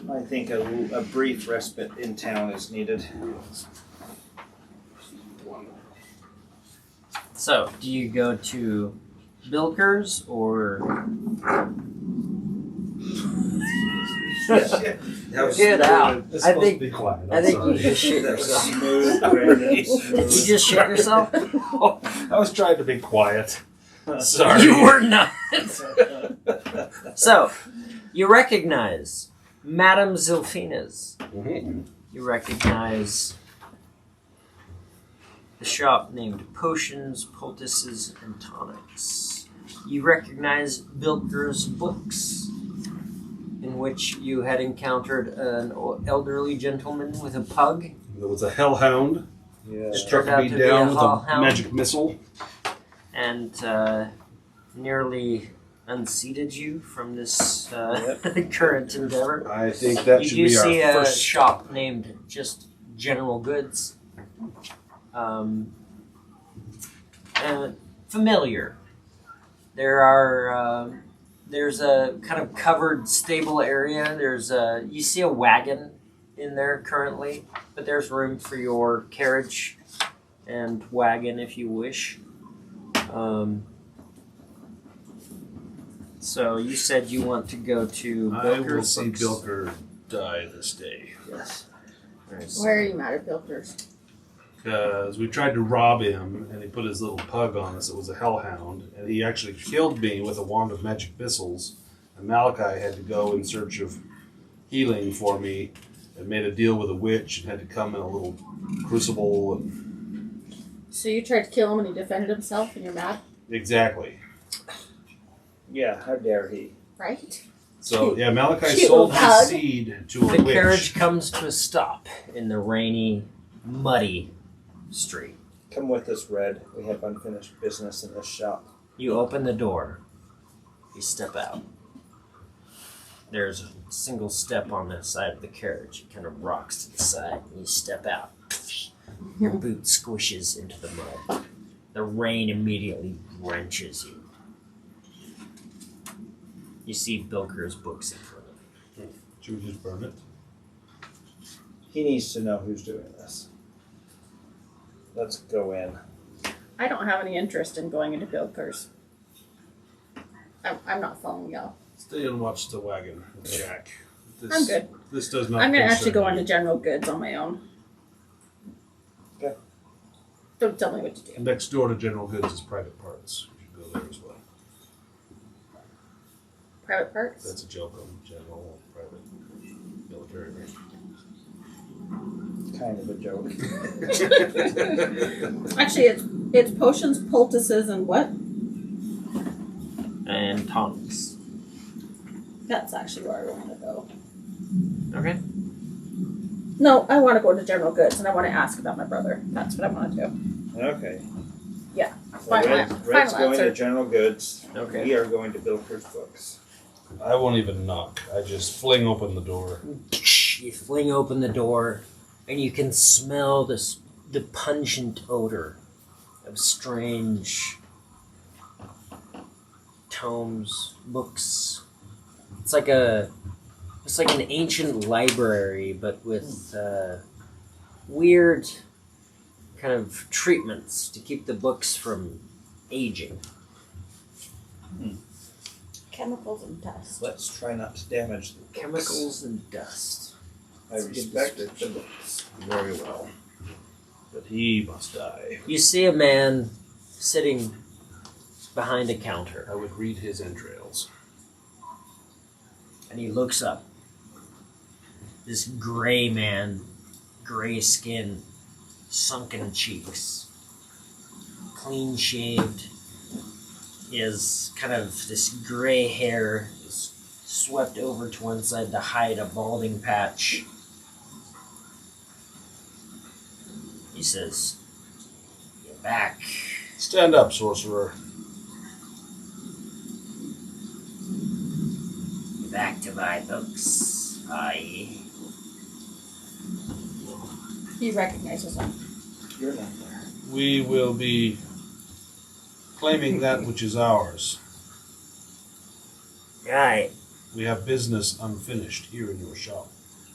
I think a brief respite in town is needed. So, do you go to Bilker's or... Get out. It's I supposed think- to be quiet. I I'm think sorry. you just shit That was yourself. smooth, Brandon. You Smooth. just shit yourself? I was trying to be quiet. Sorry. You were not. So, you recognize Madame Zilfina's. Mhm. You recognize the shop named Potions, Poultices, and Tonics. You recognize Bilker's books, in which you had encountered an elderly gentleman with a pug. There was a hellhound. Yeah. Struck Turned out me to be down a with a hellhound. magic missile. And nearly unseated you from this Yep. current endeavor. I think that You should do be see our a first. shop named just General Goods. Familiar. There's a kind of covered stable area. You see a wagon in there currently, but there's room for your carriage and wagon if you wish. So you said you want to go to I will Bilker's see books. Bilker die this day. Yes. Where are you mad at Bilker's? Because we tried to rob him, and he put his little pug on us. It was a hellhound, and he actually killed me with a wand of magic missiles. And Malachi had to go in search of healing for me, and made a deal with a witch, and had to come in a little crucible. And... So you tried to kill him and he defended himself and you're mad? Exactly. Yeah, how dare he? Right? So yeah, Malachi Cute sold little pug. his seed to a The witch. carriage comes to a stop in the rainy, muddy street. Come with us, Red. We have unfinished business in this shop. You open the door. You step out. There's a single step on the side of the carriage. It kind of rocks to the side. And you step out. Your boot squishes into the mud. The rain immediately drenches you. You see Bilker's books in front of you. Should we just burn it? He needs to know who's doing this. Let's go in. I don't have any interest in going into Bilker's. I'm not following y'all. Stay and watch the wagon, Jack. This, I'm good. This does not. I'm going to actually go concern into General Goods on my own. Okay. Don't tell me what to do. you. Next door to General Goods is private parts. You should go there as well. Private parts? That's a joke on general, private, military. Kind of a joke. Actually, it's potions, poultices, and what? And tonics. That's actually where I want to go. Okay. No, I want to go to General Goods and I want to ask about my brother. That's what I want to do. Okay. Yeah. So Final Red's final going answer. to General Goods. Okay. We are going to Bilker's books. I won't even knock. I just fling open the door. You fling open the door, and you can smell the pungent odor of strange tomes, books. It's like an ancient library, but with weird kind of treatments to keep the books from aging. Chemicals and dust. Let's try not to damage the books. Chemicals and dust. I respect the books very well. But he must die. You see a man sitting behind a counter, I would read his entrails. and he looks up. This gray man, gray skin, sunken cheeks, clean shaved. He has kind of this gray hair is swept over to one side to hide a balding patch. He says, "Get back." Stand up, sorcerer. Get back to my books. He recognizes him. You're not there. We will be claiming that which is ours. Right. We have business unfinished here in your shop.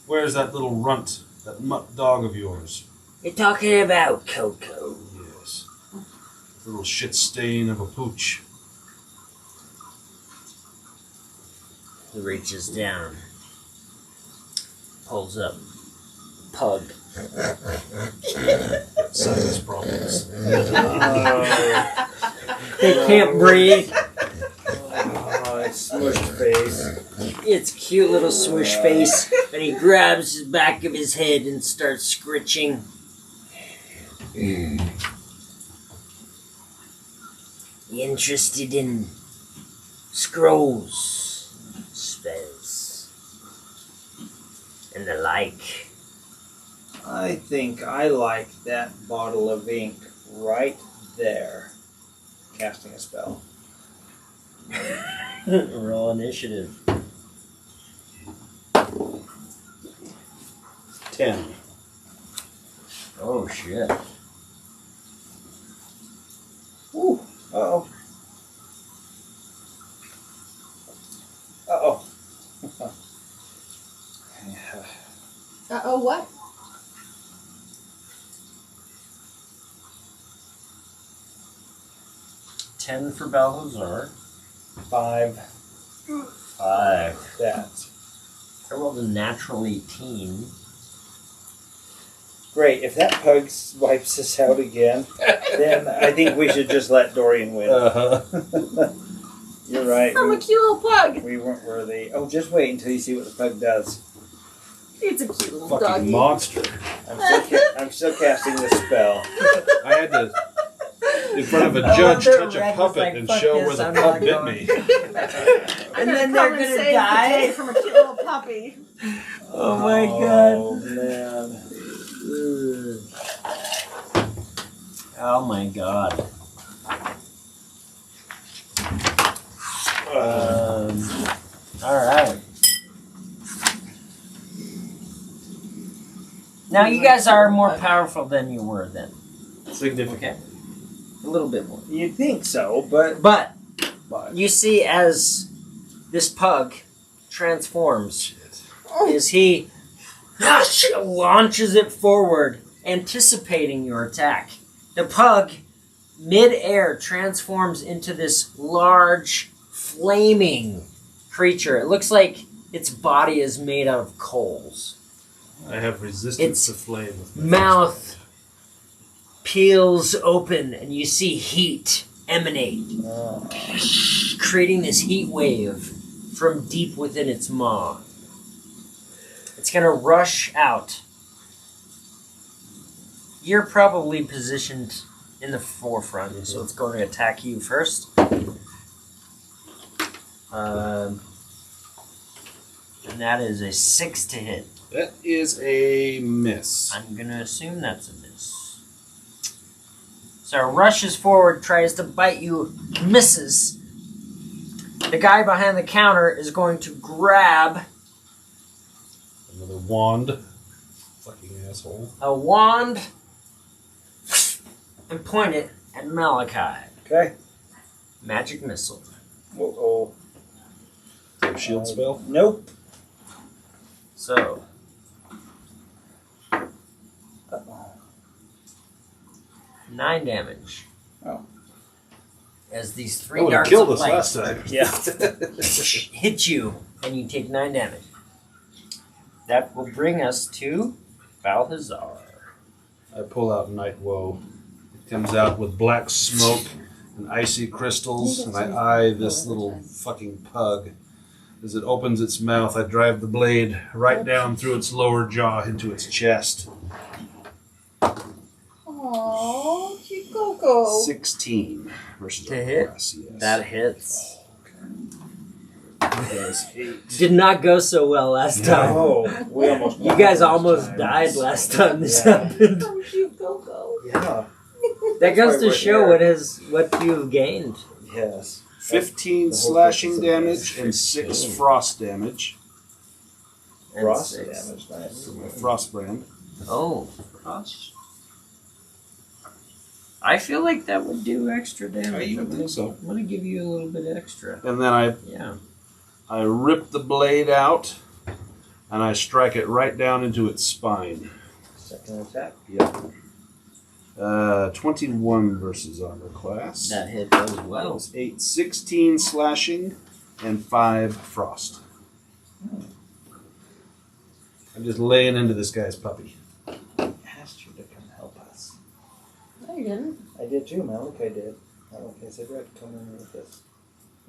Where's that little runt, that mutt dog of yours? You're talking about Coco. Yes. Little shit stain of a pooch. He reaches down, pulls up, pug. Sinus problems. They can't breathe. Oh, it's smushed face. It's cute little swoosh face, and he grabs the back of his head and starts scritching. You interested in scrolls, spells, and the like? I think I like that bottle of ink right there. Casting a spell. Roll initiative. 10. Oh shit. Ooh. Uh-oh. Uh-oh. Uh-oh, what? Ten for Balthazar. 5. 5. That. I rolled a natural 18. Great. If that pug wipes us out again, then I think we should just let Dorian win. You're right. I'm a cute little pug. We weren't worthy. Oh, just wait until you see what the pug does. It's a cute little Fucking doggy. monster. I'm still casting the spell. I had to, in front of a Oh, judge, they're touch a red, puppet like, and fuck show this, where the I'm pug not bit going. me. And then come they're and gonna save the die. day from a cute little puppy. Oh my Oh, god. man. Oh my god. Alright. Now you guys are more powerful than you were then. Significant. A little bit more. You'd think so, but But you see as this pug transforms, is he launches it forward, anticipating your attack. The pug, mid-air, transforms into this large, flaming creature. It looks like its body is made out of coals. I have resistance It's to flame. With my mouth peels open, and you see heat emanate, creating this heat wave from deep within its maw. It's going to rush out. You're probably positioned in the forefront, so it's going to attack you first. And that is a 6 to hit. That is a miss. I'm going to assume that's a miss. So it rushes forward, tries to bite you, misses. The guy behind the counter is going to grab Another wand. Fucking asshole. a wand and point it at Malachi. okay. Magic missile. Oh. Shield spell? Nope. So, Uh-oh. 9 damage. Oh. As these That 3 would have darts killed of us light last time. Yeah. hit you, and you take 9 damage. That will bring us to Balthazar. I pull out Night Woe. It comes out with black smoke and icy crystals, and I eye this little fucking pug. As it opens its mouth, I drive the blade right down through its lower jaw into its chest. Oh, cute Coco. 16 versus To our hit? class, yes. That hits. Does 8. Did not go so well last time. Oh, we almost. You guys almost died last time this Yeah. happened. Oh, cute Coco. Yeah. That goes why to we're show here. what you've gained. Yes. 15 The whole slashing purpose of damage this. and 6 frost damage. And Frost 6. damage, nice. My frost brand. Oh, frost. I feel like that would do extra damage. I think so. I'm gonna give you a little bit extra. And then Yeah. I rip the blade out and I strike it right down into its spine. Second attack. Yep. 21 versus armor class. That hit goes That well. was 8, 16 slashing and 5 frost. I'm just laying into this guy's puppy. I asked you to come help us. No, you didn't. I did too, Malachi did. Malachi said, Red, come in with this.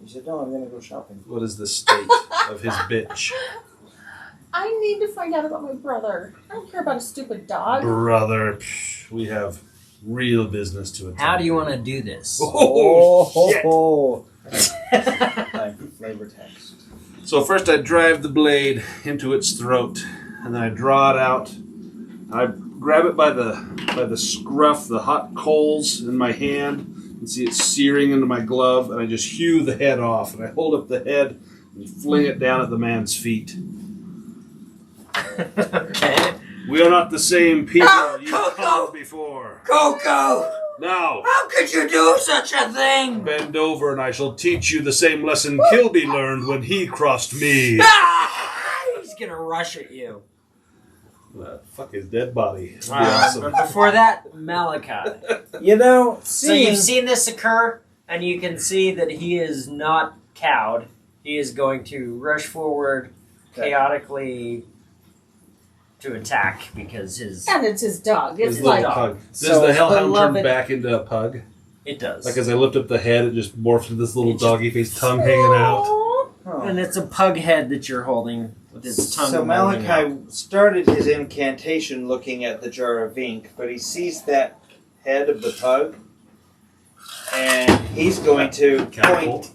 You said, no, I'm going to go shopping. What is the state of his bitch? I need to find out about my brother. I don't care about a stupid dog. Brother, we have real business to attend. How do you want to do this? Oh, shit. Time for flavor text. So first I drive the blade into its throat, and then I draw it out. And I grab it by the scruff, the hot coals in my hand, and see it searing into my glove, and I just hew the head off, and I hold up the head and fling it down at the man's feet. Okay. We are not the same people No, you've Coco! called before. Coco! Now, How could you do such a thing? bend over and I shall teach you the same lesson Kilby learned when he crossed me. Ah! He's gonna rush at you. Fuck his dead body. That'd be awesome. But before that, Malachi. You know, So you've seen this occur, and you can see that he is not cowed. He is going to rush forward chaotically to attack because his... And it's his dog. His It's little like, pug. Does So the hellhound turn beloved- back into a pug? It does. Like as I lift up the head, it just morphs into this little It just- doggy face tongue hanging out. And it's a pug head that you're holding with its tongue So moving out. Malachi started his incantation looking at the jar of ink, but he sees that head of the pug, and he's going to Catapult.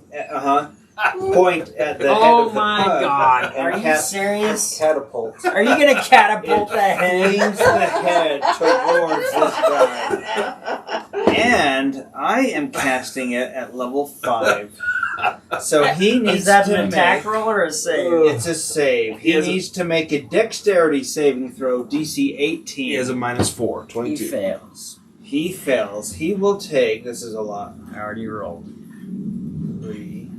point at the head Oh of the my pug. god. and Are you serious? Catapult. Are you going to catapult the Aims head? the head towards this guy. And I am casting it at level 5. So he needs Is that to an attack make... roll or a save? It's a save. He He has a- needs to make a dexterity saving throw, DC 18. He has a -4, He 22. fails. He fails. He will take, this is a lot, I already rolled. 3,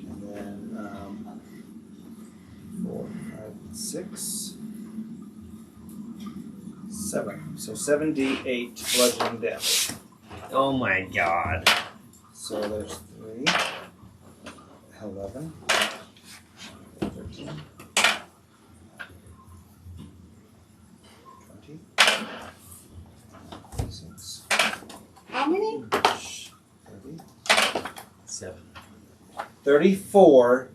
and then 4, 5, 6, 7. So 7d8 bludgeoning damage. Oh my god. So there's 3, 11, 13, 20, 26, how many? 30. 7. 34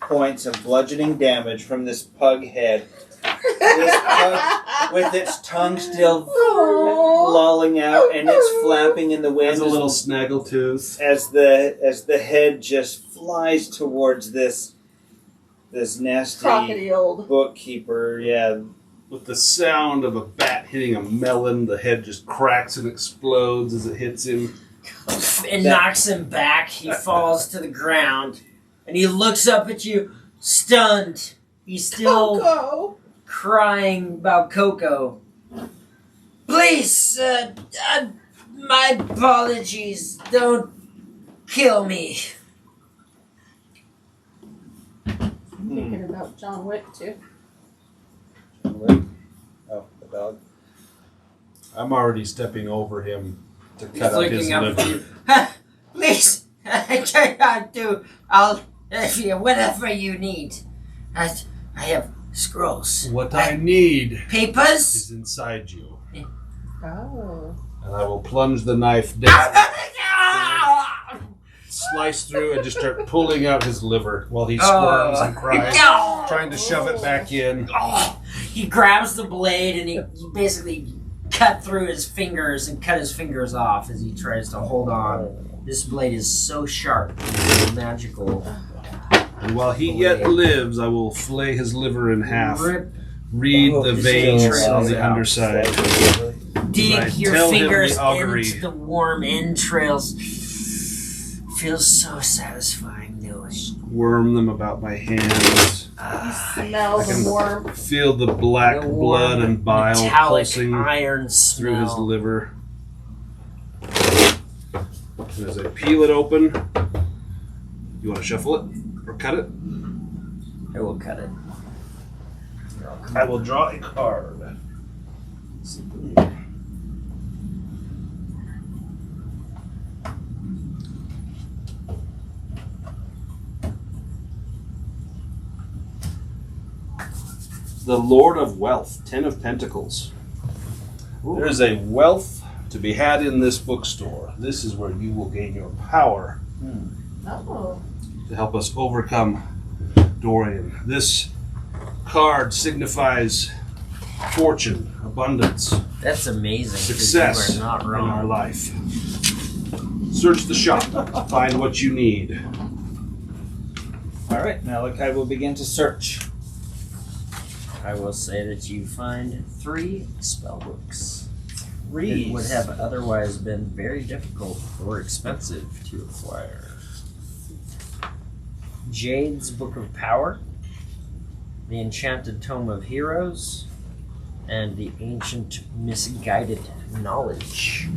points of bludgeoning damage from this pug head. This pug, with its tongue still lolling out and it's flapping in the wind Has a little snaggletooth. as the head just flies towards this nasty Crocodile. bookkeeper. Yeah, With the sound of a bat hitting a melon, the head just cracks and explodes as it hits him. It knocks him back. He falls to the ground. And he looks up at you, stunned. He's still Coco. crying about Coco. Please, my apologies. Don't kill me. John Wick too. Oh, the dog. I'm already stepping over him to He's cut up his looking up at liver. you. Please, I'll whatever you need. I have scrolls. What I need Papers? is inside you. Oh. And I will plunge the knife down, slice through, and just start pulling out his liver while he squirms and cries, trying to shove it back in. He grabs the blade and he basically cut through his fingers and cut his fingers off as he tries to hold on. This blade is so sharp and magical. And while he yet lives, I will fillet his liver in half. Rip, Read the veins trails on the out. underside. dig I your tell him fingers the augury. into the warm entrails. Feels so satisfying doing. Worm them about my hands. Smell I the can warm. feel the black The warm, blood and bile metallic pulsing iron through his smell. liver. And as I peel it open, you want to shuffle it or cut it? I will cut it. I will draw a card. The Lord of Wealth, 10 of Pentacles. There is a wealth to be had in this bookstore. This is where you will gain your power Oh. to help us overcome Dorian. This card signifies fortune, abundance, That's amazing. 'cause success You are not in our wrong. life. Search the shop, find what you need. All right, Malachi will begin to search. I will say that you find 3 spell books. Read. It would have otherwise been very difficult or expensive to acquire. Jade's Book of Power, the Enchanted Tome of Heroes, and the Ancient Misguided Knowledge.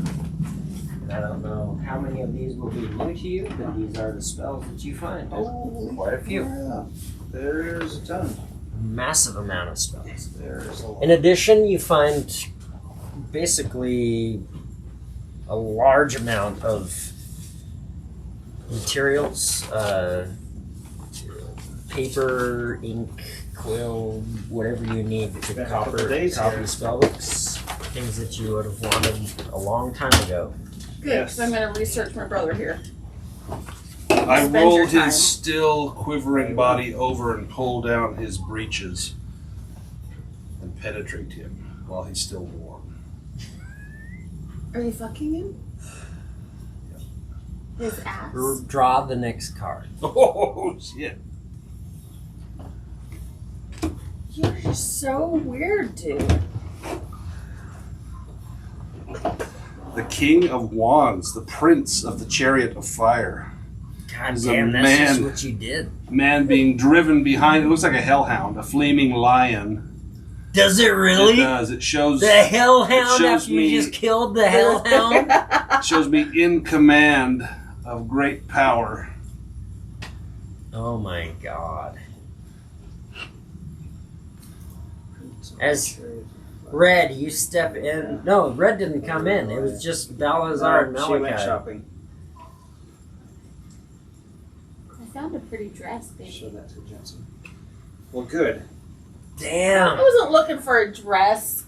And I don't know how many of these will be new to you, but these are the spells that you find. Quite a few. Yeah, there's a ton. Massive amount of spells. There's a lot. In addition, you find basically a large amount of materials, paper, ink, quill, whatever you need to Been a couple days copy here. spellbooks, things that you would have wanted a long time ago. Good, because I'm going to research my brother here. I Spend your rolled time. his still quivering body over and pulled down his breeches and penetrate him while he's still warm. Are you fucking him? His ass? Draw the next card. Oh, shit. You're so weird, dude. The King of Wands, the Prince of the Chariot of Fire. God He's a damn, that's just man. what you did. Man being driven behind, it looks like a hellhound, a flaming lion. Does it It really? does. It shows, The hellhound It shows after you me- just killed the hellhound? shows me in command of great power. Oh my god. As Red, you step in. No, Red didn't come in. It was just Balazar and She went Malachi. shopping. I found a pretty dress, baby. Show that to Jensen. Well, good. I Damn. wasn't looking for a dress.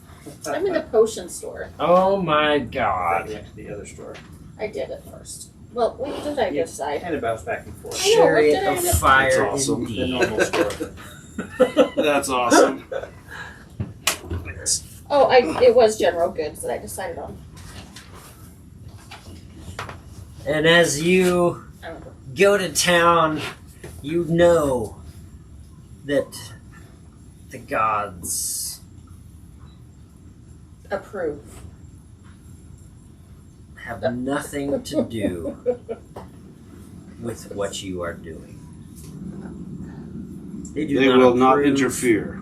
I'm in the potion store. Oh my I god. went to the other store. I did it first. Well, what did I decide? Kind of bounce back and forth. I know, what Chariot did I of end up- Fire That's awesome. The indeed. normal store. That's awesome. Oh, it was general goods that I decided on. And as you I remember. go to town, you know that the gods Approve. have nothing to do with what you are doing. They do They not will not approve. interfere.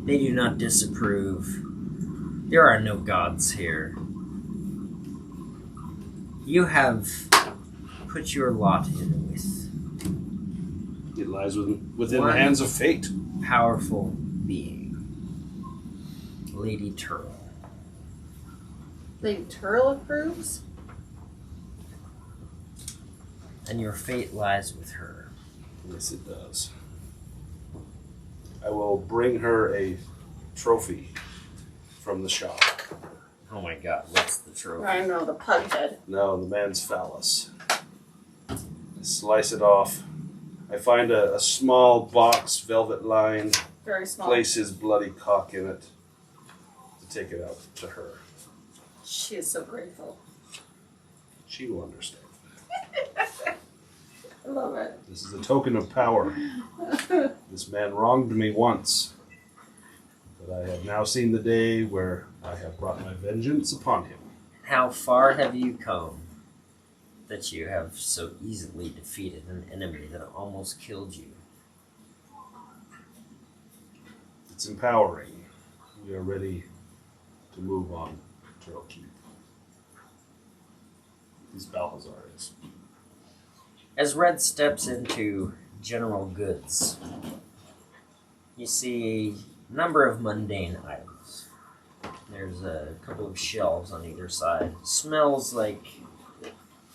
They do not disapprove. There are no gods here. You have put your lot in with It lies within One. the hands of fate. powerful being, Lady Tearle. Lady Tearle approves? And your fate lies with her. Yes, it does. I will bring her a trophy from the shop. Oh my god, what's the trophy? I know, the pug head. No, the man's phallus. I slice it off. I find a small box, velvet lined, Very small. place his bloody cock in it to take it out to her. She is so grateful. She will understand. I love it. This is a token of power. This man wronged me once, but I have now seen the day where I have brought my vengeance upon him. How far have you come that you have so easily defeated an enemy that almost killed you? It's empowering. We are ready to move on to Tearle Keep. These Balthazar is. As Red steps into general goods, you see a number of mundane items. There's a couple of shelves on either side. Smells like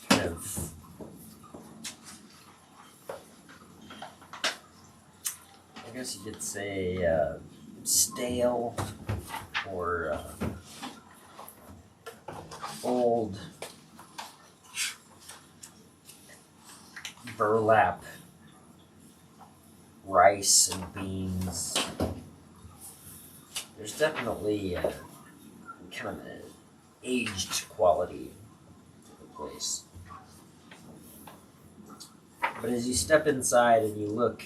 kind of I guess you could say stale or old burlap, rice and beans. There's definitely kind of an aged quality to the place. But as you step inside and you look,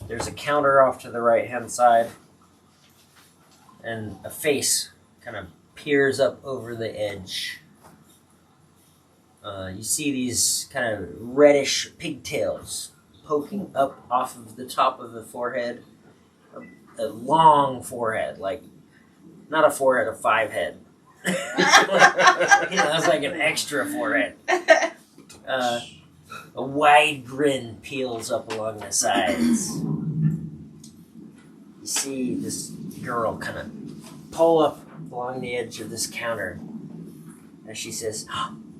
there's a counter off to the right-hand side, and a face kind of peers up over the edge. You see these kind of reddish pigtails poking up off of the top of the forehead. A long forehead, like, not a forehead, a five head. It's like an extra forehead. A wide grin peels up along the sides. You see this girl kind of pull up along the edge of this counter as she says,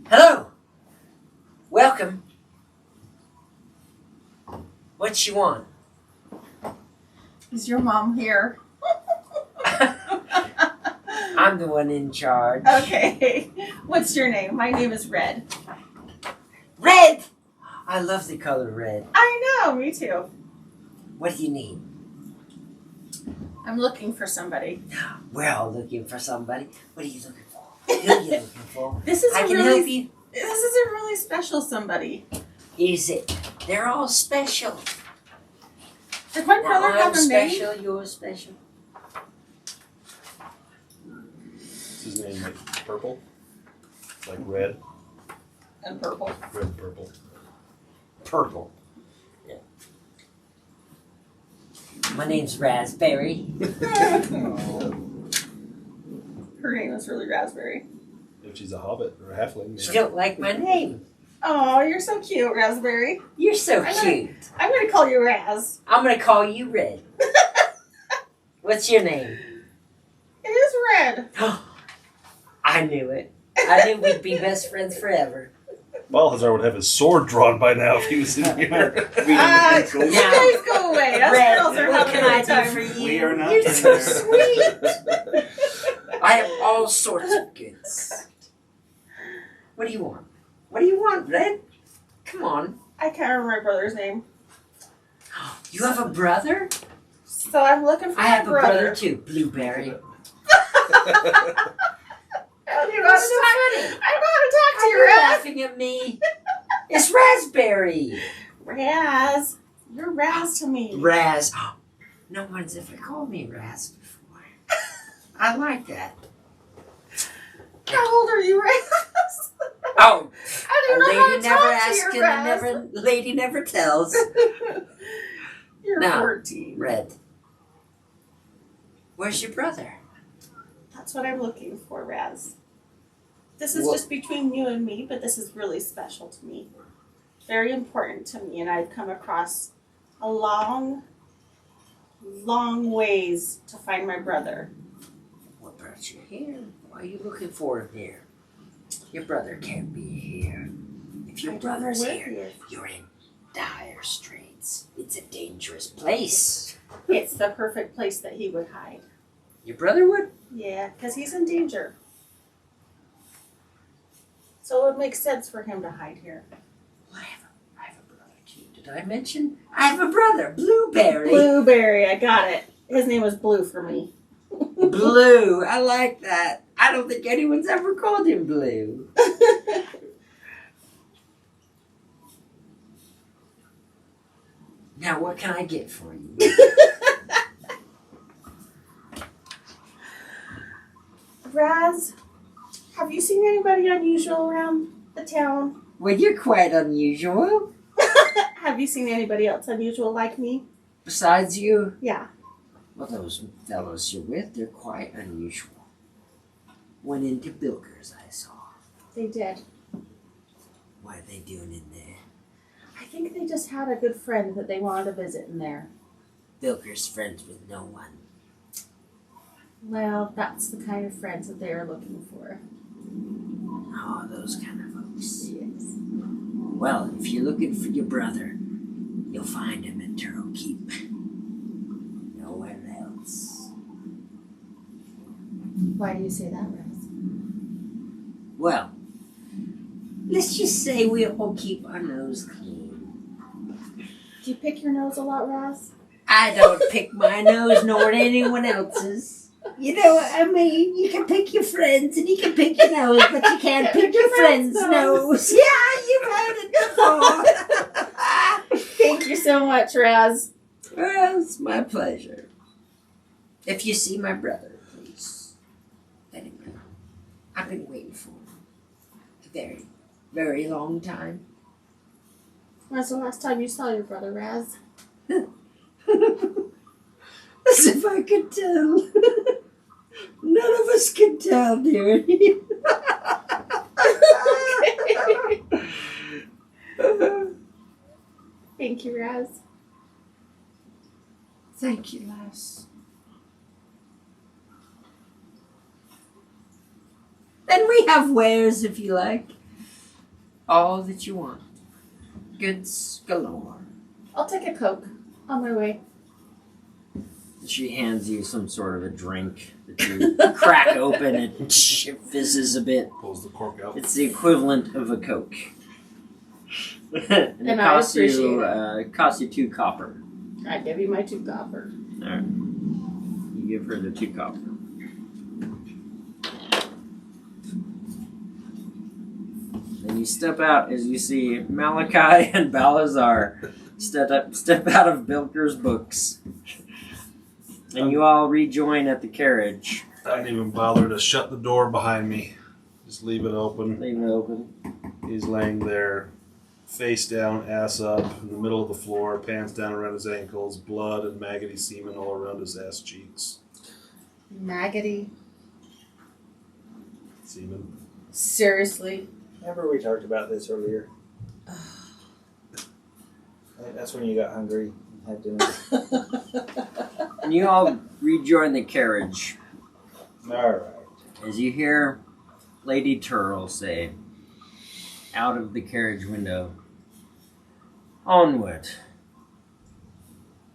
"Hello! Welcome. What you want?" Is your mom here? I'm the one in charge. Okay. What's your name? My name is Red. Red! I love the color red. I know, me too. What do you need? I'm looking for somebody. We're all looking for somebody. What are you looking for? Who are you looking for? This is I a can really, help you. This is a really special somebody. Is it? They're all special. Does my brother I'm have a name? special, you're special. Is his name like purple? Like red? And purple. Red, purple. Purple. Yeah. My name's Raspberry. Her name is really Raspberry. If she's a hobbit or a halfling. You don't like my name. Oh, you're so cute, Raspberry. You're so I'm cute. I'm gonna call you Raz. I'm gonna call you Red. What's your name? It is Red. I knew it. I knew we'd be best friends forever. Balthazar would have his sword drawn by now if he was in here. You guys go away. Us Red, girls are what having can a I good time. do for you? We are not You're in so there. sweet. I have all sorts of goods. What do you want? What do you want, Red? Come on. I can't remember my brother's name. You have a brother? So I'm looking for I my have a brother. brother too, Blueberry. I don't know how to That's so talk. funny. I don't know how to talk to Are you, you Raz. laughing at me? It's Raspberry. Raz. You're Raz to me. Raz. No one's ever called me Raz before. I like that. How old are you, Raz? Oh, I a don't know how lady to never talk to asks you, and Raz. lady never tells. You're No. 14. Red. Where's your brother? That's what I'm looking for, Raz. This is Well- just between you and me, but this is really special to me. Very important to me, and I've come across a long long ways to find my brother. What brought you here? Why are you looking for him here? Your brother can't be here. If your brother's here, you're in dire straits. It's a dangerous place. It's the perfect place that he would hide. Your brother would? Yeah, because he's in danger. So it would make sense for him to hide here. Well, I have a brother too. Did I mention? I have a brother, Blueberry. Blueberry, I got it. His name was Blue for me. Blue, I like that. I don't think anyone's ever called him Blue. Now, what can I get for you? Raz, have you seen anybody unusual around the town? Well, you're quite unusual. Have you seen anybody else unusual like me? Besides you? Yeah. Well, those fellows you're with, they're quite unusual. Went into Bilker's, I saw. They did. What are they doing in there? I think they just had a good friend that they wanted to visit in there. Bilker's friends with no one. Well, that's the kind of friends that they are looking for. Oh, those kind of folks. Yes. Well, if you're looking for your brother, you'll find him at Tearle Keep. Nowhere else. Why do you say that, Raz? Well, let's just say we all keep our nose clean. Do you pick your nose a lot, Raz? I don't pick my nose nor anyone else's. You know what I mean? You can pick your friends and you can pick your nose, but you can't pick your friend's nose. Yeah, you've heard it before. Thank you so much, Raz. Well, it's my pleasure. If you see my brother, please let him know. I've been waiting for him a very, very long time. When's the last time you saw your brother, Raz? As if I could tell. None of us can tell, dearie. Thank you, Raz. Thank you, lass. Then we have wares if you like. All that you want. Goods galore. I'll take a Coke on my way. She hands you some sort of a drink that you crack open and it fizzes a bit. Pulls the cork out. It's the equivalent of a Coke. and it I costs appreciate you, costs you 2 copper. I give you my 2 copper. Alright. You give her the 2 copper. Then you step out as you see Malachi and Balazar step out of Bilker's books. And you all rejoin at the carriage. I didn't even bother to shut the door behind me. Just leave it open. Leave it open. He's laying there, face down, ass up, in the middle of the floor, pants down around his ankles, blood and maggoty semen all around his ass cheeks. Maggoty? Semen. Seriously? Remember we talked about this earlier? I think that's when you got hungry and had dinner. And you all rejoin the carriage Alright. as you hear Lady Tearle say, out of the carriage window, "Onward.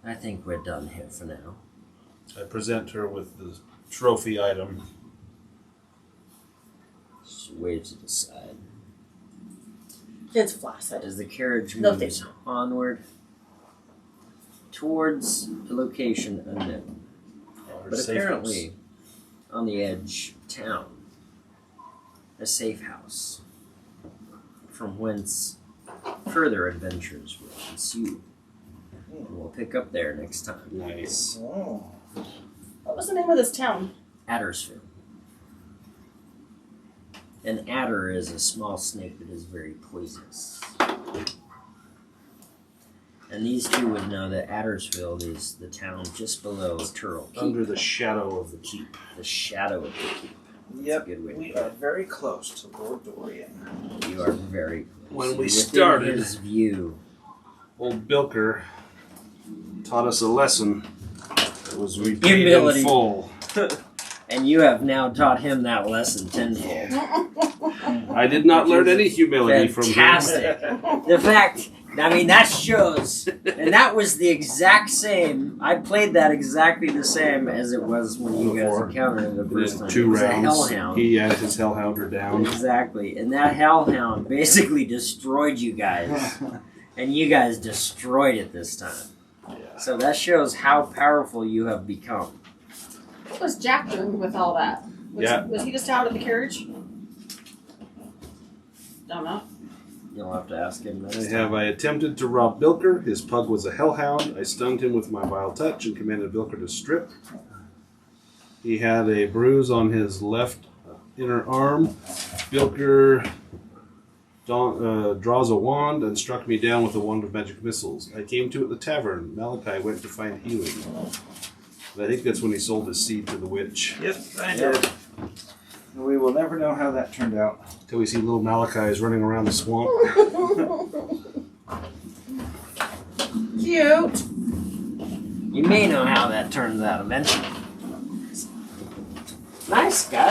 I think we're done here for now." I present her with the trophy item. She waves it aside. It's flaccid. As the carriage No, moves onward towards a location unknown, Her but safe apparently house. on the edge of town, a safe house, from whence further adventures will ensue. We'll pick up there next time. Nice. Oh. What was the name of this town? Addersfield. An adder is a small snake that is very poisonous. And these two would know that Addersfield is the town just below Tearle Keep. Under the shadow of the keep. The shadow of the keep. Yep, Good way to we put are it. very close to Lord Dorian. You are very close. When we Within started- his view. Old Bilker taught us a lesson. was repaid Humility. in full. And you have now taught him that lesson tenfold. I did not learn any humility from him. Fantastic. The fact, I mean, that shows, and that was the exact same. I played that exactly the same as it was when you Before. guys encountered it the We first did time. 2 It was a rounds. hellhound. He had his hellhounder down. Exactly, and that hellhound basically destroyed you guys, and you guys destroyed it this time. Yeah. So that shows how powerful you have become. What was Jack doing with all that? Was he just out of the carriage? Don't know. You'll have to ask him next time. I attempted to rob Bilker. His pug was a hellhound. I stunned him with my vile touch and commanded Bilker to strip. He had a bruise on his left inner arm. Bilker draws a wand and struck me down with a wand of magic missiles. I came to at the tavern. Malachi went to find healing. And I think that's when he sold his seed to the witch. Yep, I did. We will never know how that turned out. Till we see little Malachi is running around the swamp. Cute. You may know how that turns out eventually. Nice, guys.